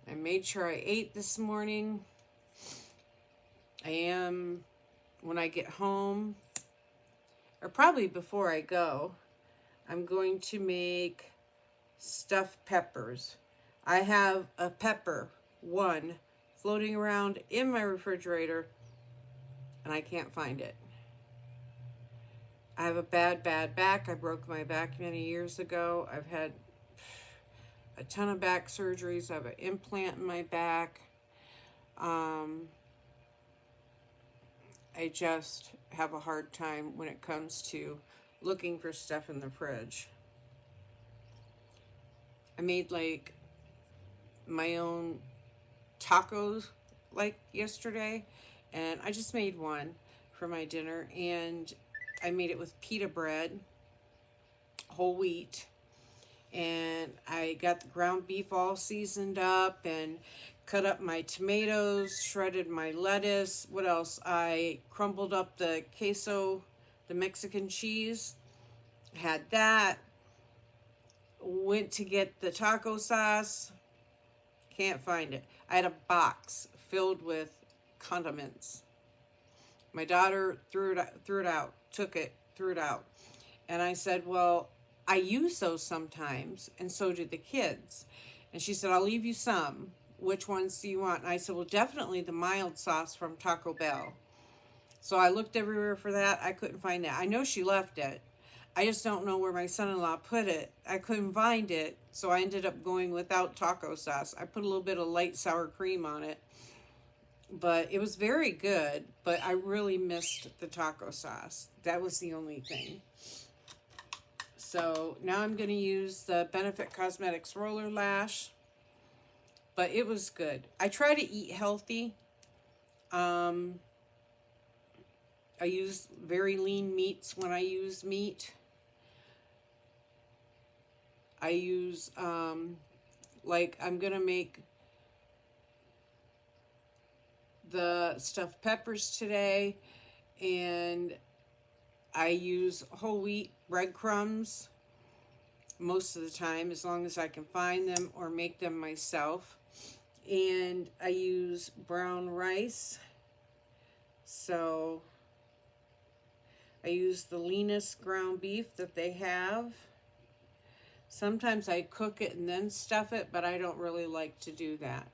I made sure I ate this morning. When I get home, or probably before I go, I'm going to make stuffed peppers. I have a pepper, one, floating around in my refrigerator, and I can't find it. I have a bad back. I broke my back many years ago. I've had a ton of back surgeries. I have an implant in my back. I just have a hard time when it comes to looking for stuff in the fridge. I made like my own tacos like yesterday, and I just made one for my dinner, and I made it with pita bread, whole wheat, and I got the ground beef all seasoned up and cut up my tomatoes, shredded my lettuce. What else? I crumbled up the queso, the Mexican cheese, had that. Went to get the taco sauce, can't find it. I had a box filled with condiments. My daughter threw it out, took it, threw it out. And I said, well, I use those sometimes, and so do the kids. And she said, I'll leave you some. Which ones do you want? And I said, well, definitely the mild sauce from Taco Bell. So I looked everywhere for that. I couldn't find it. I know she left it. I just don't know where my son-in-law put it. I couldn't find it, so I ended up going without taco sauce. I put a little bit of light sour cream on it, but it was very good, but I really missed the taco sauce. That was the only thing. So now I'm going to use the Benefit Cosmetics Roller Lash, but it was good. I try to eat healthy. I use very lean meats when I use meat. I use, like I'm going to make the stuffed peppers today, and I use whole wheat breadcrumbs most of the time, as long as I can find them or make them myself. And I use brown rice. So I use the leanest ground beef that they have. Sometimes I cook it and then stuff it, but I don't really like to do that,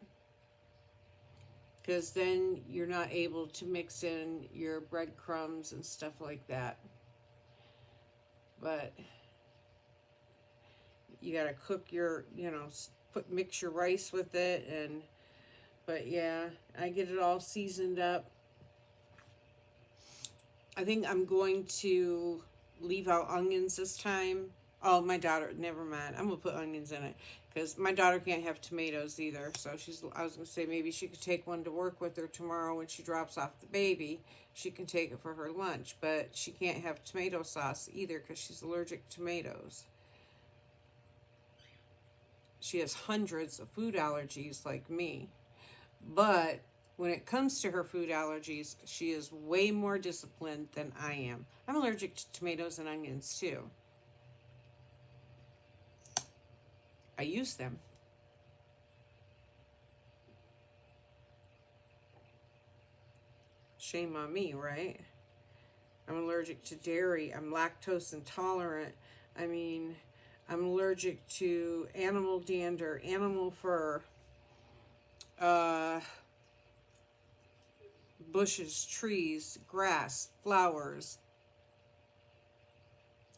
because then you're not able to mix in your breadcrumbs and stuff like that. But you gotta cook your, you know, mix your rice with it. And but yeah, I get it all seasoned up. I think I'm going to leave out onions this time. Oh, my daughter, never mind. I'm gonna put onions in it because my daughter can't have tomatoes either. So I was gonna say maybe she could take one to work with her tomorrow when she drops off the baby. She can take it for her lunch, but she can't have tomato sauce either because she's allergic to tomatoes. She has hundreds of food allergies like me. But when it comes to her food allergies, she is way more disciplined than I am. I'm allergic to tomatoes and onions too. I use them. Shame on me, right? I'm allergic to dairy. I'm lactose intolerant. I mean, I'm allergic to animal dander, animal fur, bushes, trees, grass, flowers.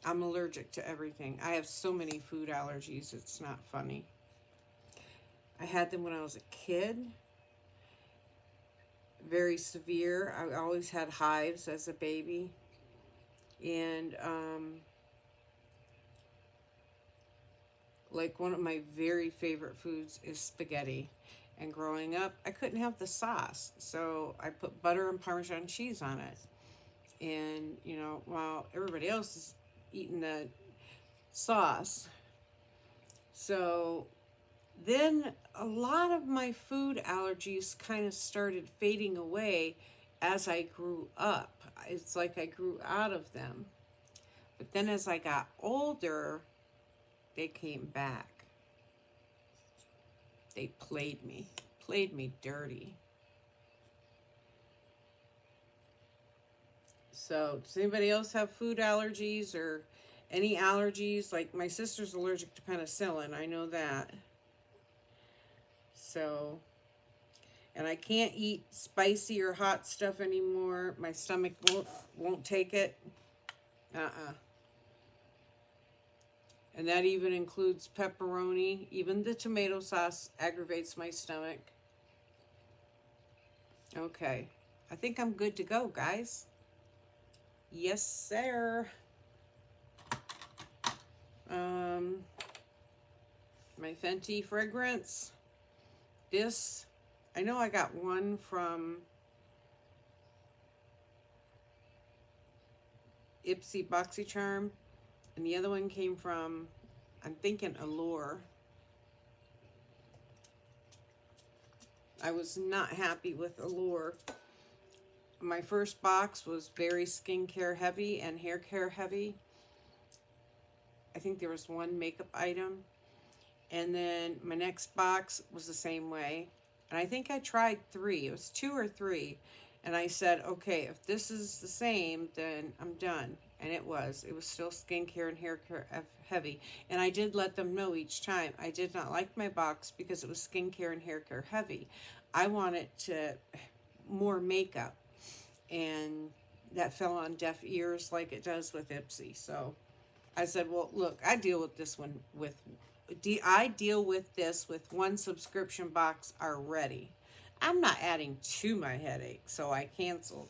I'm allergic to everything. I have so many food allergies, it's not funny. I had them when I was a kid. Very severe. I always had hives as a baby. And like one of my very favorite foods is spaghetti. And growing up, I couldn't have the sauce. So I put butter and Parmesan cheese on it. And, you know, while everybody else is eating the sauce. So then a lot of my food allergies kind of started fading away as I grew up. It's like I grew out of them. But then as I got older, they came back. They played me dirty. So does anybody else have food allergies or any allergies? Like my sister's allergic to penicillin, I know that. So, and I can't eat spicy or hot stuff anymore. My stomach won't take it. And that even includes pepperoni. Even the tomato sauce aggravates my stomach. Okay, I think I'm good to go, guys. Yes, sir. My Fenty fragrance. This, I know I got one from IPSY BOXYCHARM, and the other one came from, I'm thinking, Allure. I was not happy with Allure. My first box was very skincare heavy and hair care heavy. I think there was one makeup item. And then my next box was the same way. And I think I tried 3. It was 2 or 3. And I said, okay, if this is the same, then I'm done. And it was. It was still skincare and hair care heavy. And I did let them know each time. I did not like my box because it was skincare and hair care heavy. I wanted to more makeup. And that fell on deaf ears like it does with IPSY. So I said, well, look, I deal with this one with... I deal with this with one subscription box already. I'm not adding to my headache, so I canceled.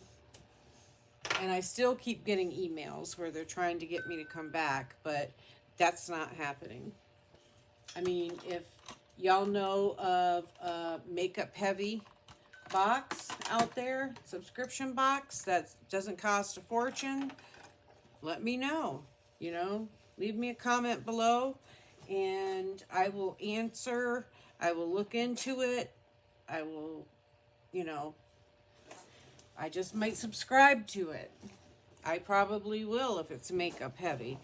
And I still keep getting emails where they're trying to get me to come back, but that's not happening. I mean, if y'all know of a makeup heavy box out there, subscription box that doesn't cost a fortune, let me know. You know, leave me a comment below. And I will answer. I will look into it. I will, you know, I just might subscribe to it. I probably will if it's makeup heavy.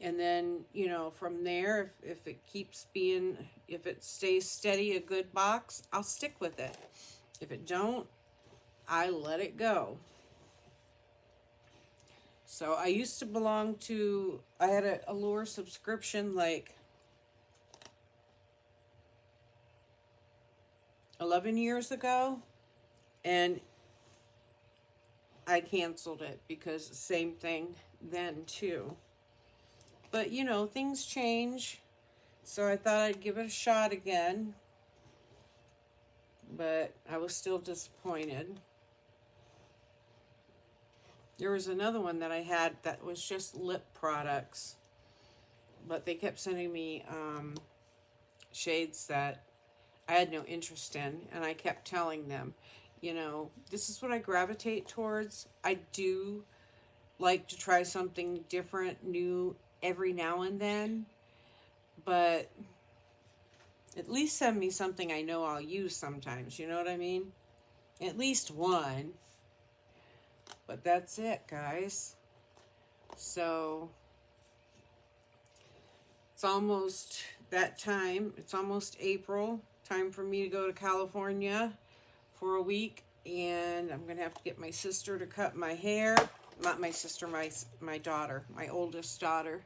And then, you know, from there, if it keeps being, if it stays steady, a good box, I'll stick with it. If it don't, I let it go. So I used to belong to, I had a Allure subscription like 11 years ago, and I canceled it because same thing then too. But you know, things change. So I thought I'd give it a shot again, but I was still disappointed. There was another one that I had that was just lip products, but they kept sending me shades that I had no interest in, and I kept telling them, you know, this is what I gravitate towards. I do like to try something different, new every now and then, but at least send me something I know I'll use sometimes, you know what I mean? At least one. But that's it, guys. So it's almost that time. It's almost April. Time for me to go to California for a week. And I'm going to have to get my sister to cut my hair. Not my sister, my daughter, my oldest daughter.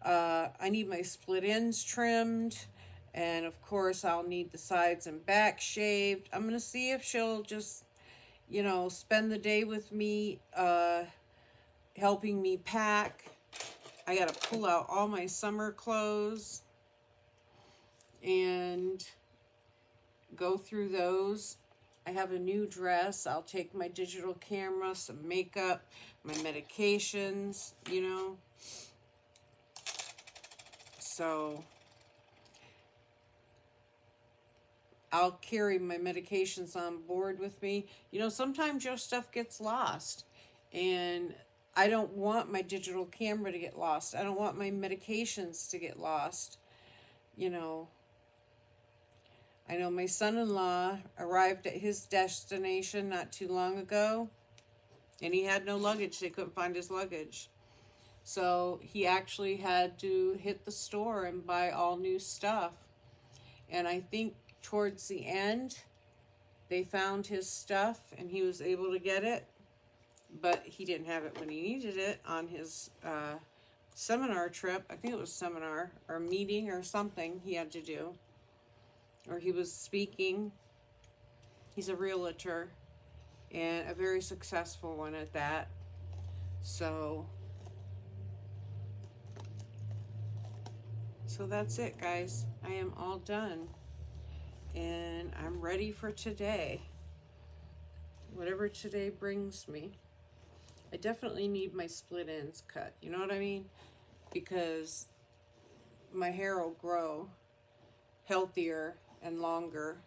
I need my split ends trimmed. And of course, I'll need the sides and back shaved. I'm going to see if she'll just, you know, spend the day with me, helping me pack. I got to pull out all my summer clothes and go through those. I have a new dress. I'll take my digital camera, some makeup, my medications, you know. So I'll carry my medications on board with me. You know, sometimes your stuff gets lost, and I don't want my digital camera to get lost. I don't want my medications to get lost. You know, I know my son-in-law arrived at his destination not too long ago, and he had no luggage. They couldn't find his luggage. So he actually had to hit the store and buy all new stuff. And I think towards the end, they found his stuff and he was able to get it. But he didn't have it when he needed it on his seminar trip. I think it was seminar or meeting or something he had to do. Or he was speaking. He's a realtor and a very successful one at that. So that's it, guys. I am all done. And I'm ready for today. Whatever today brings me. I definitely need my split ends cut. You know what I mean? Because my hair will grow healthier and longer.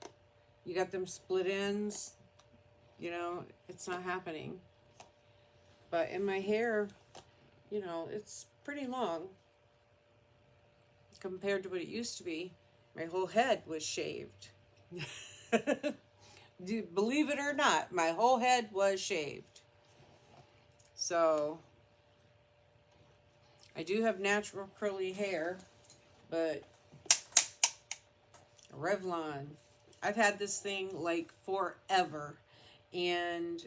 You got them split ends, you know, it's not happening. But in my hair, you know, it's pretty long compared to what it used to be. My whole head was shaved. Believe it or not, my whole head was shaved. So I do have natural curly hair, but Revlon, I've had this thing like forever, and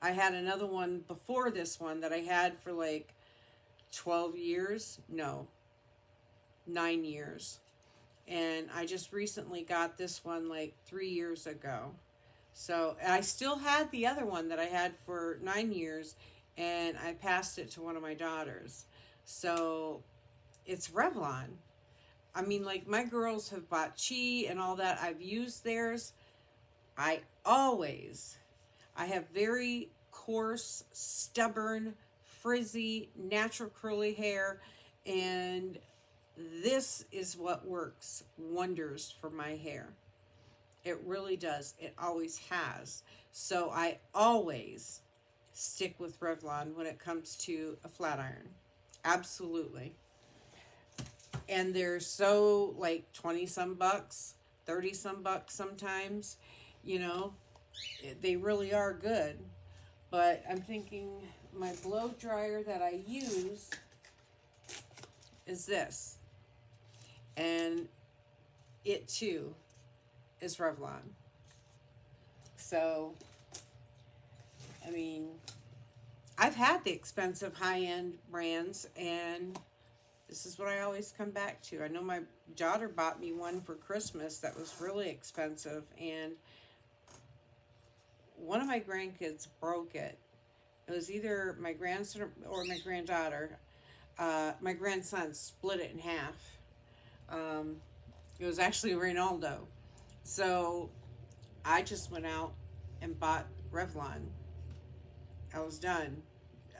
I had another one before this one that I had for like 12 years. No, 9 years. And I just recently got this one like 3 years ago. So I still had the other one that I had for 9 years, and I passed it to one of my daughters. So it's Revlon. I mean, like, my girls have bought Chi and all that. I've used theirs. I have very coarse, stubborn, frizzy, natural curly hair, and this is what works wonders for my hair. It really does. It always has. So I always stick with Revlon when it comes to a flat iron. Absolutely. And they're so like 20 some bucks, 30 some bucks sometimes, you know, they really are good. But I'm thinking my blow dryer that I use is this. And it too is Revlon. So, I mean, I've had the expensive high-end brands, and this is what I always come back to. I know my daughter bought me one for Christmas that was really expensive, and one of my grandkids broke it. It was either my grandson or my granddaughter. My grandson split it in half. It was actually Reynaldo. So I just went out and bought Revlon. I was done.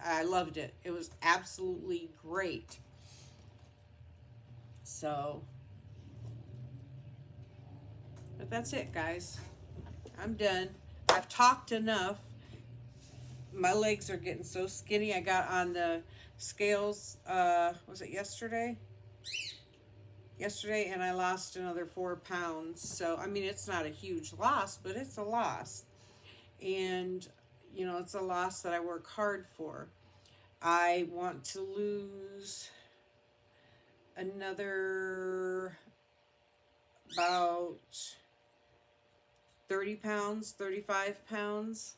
I loved it. It was absolutely great. So, but that's it, guys. I'm done. I've talked enough. My legs are getting so skinny. I got on the scales, was it yesterday? Yesterday, and I lost another 4 pounds. So, I mean, it's not a huge loss, but it's a loss. And, you know, it's a loss that I work hard for. I want to lose another about 30 pounds, 35 pounds,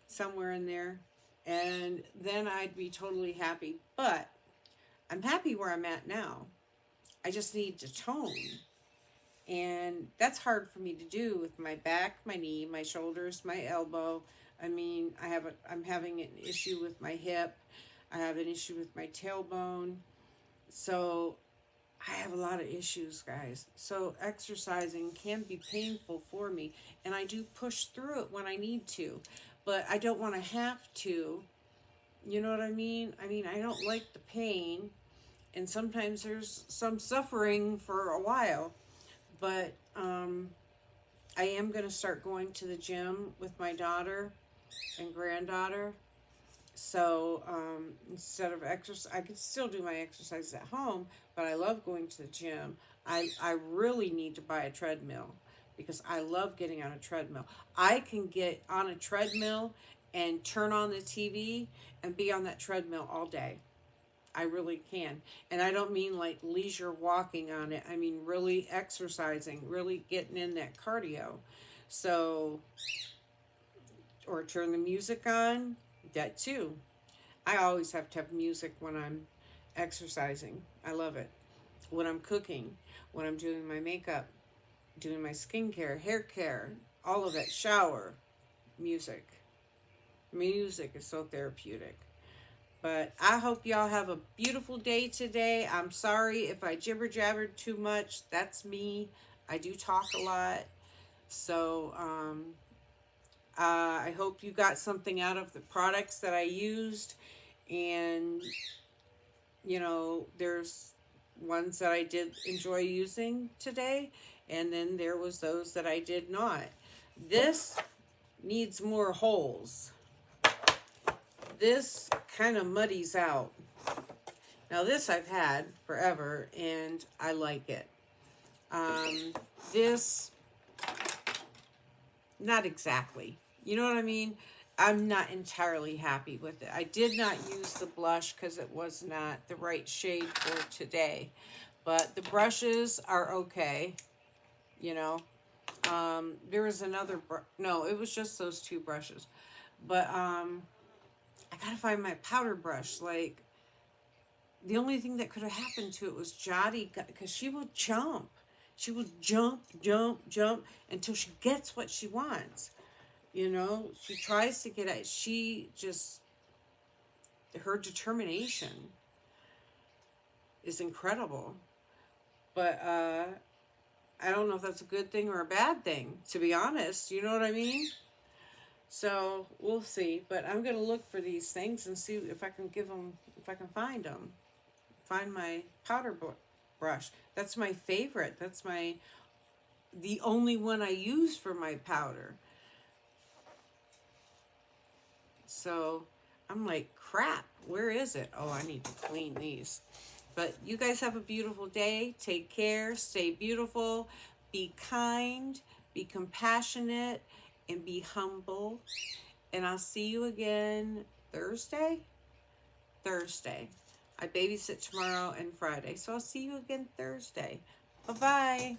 somewhere in there. And then I'd be totally happy. But I'm happy where I'm at now. I just need to tone. And that's hard for me to do with my back, my knee, my shoulders, my elbow. I mean, I'm having an issue with my hip. I have an issue with my tailbone. So I have a lot of issues, guys. So exercising can be painful for me, and I do push through it when I need to, but I don't want to have to. You know what I mean? I mean, I don't like the pain, and sometimes there's some suffering for a while, but I am going to start going to the gym with my daughter and granddaughter. So instead of exercise, I could still do my exercises at home, but I love going to the gym. I really need to buy a treadmill because I love getting on a treadmill. I can get on a treadmill and turn on the TV and be on that treadmill all day. I really can. And I don't mean like leisure walking on it. I mean really exercising, really getting in that cardio. So, or turn the music on, that too. I always have to have music when I'm exercising. I love it. When I'm cooking, when I'm doing my makeup, doing my skincare, hair care, all of it, shower, music. Music is so therapeutic. But I hope y'all have a beautiful day today. I'm sorry if I jibber jabbered too much. That's me. I do talk a lot. So I hope you got something out of the products that I used. And, you know, there's ones that I did enjoy using today. And then there was those that I did not. This needs more holes. This kind of muddies out. Now this I've had forever and I like it. This, not exactly. You know what I mean? I'm not entirely happy with it. I did not use the blush because it was not the right shade for today. But the brushes are okay. You know. There was another, no, it was just those two brushes. But I gotta find my powder brush. Like, the only thing that could have happened to it was Jotty, because she will jump. She will jump, jump, jump until she gets what she wants. You know, she tries to get it. She just, her determination is incredible. But I don't know if that's a good thing or a bad thing, to be honest. You know what I mean? So we'll see. But I'm going to look for these things and see if I can give them, if I can find them. Find my powder brush. That's my favorite. That's the only one I use for my powder. So I'm like, crap, where is it? Oh, I need to clean these. But you guys have a beautiful day. Take care. Stay beautiful. Be kind. Be compassionate. And be humble. And I'll see you again Thursday? Thursday. I babysit tomorrow and Friday. So I'll see you again Thursday. Bye-bye.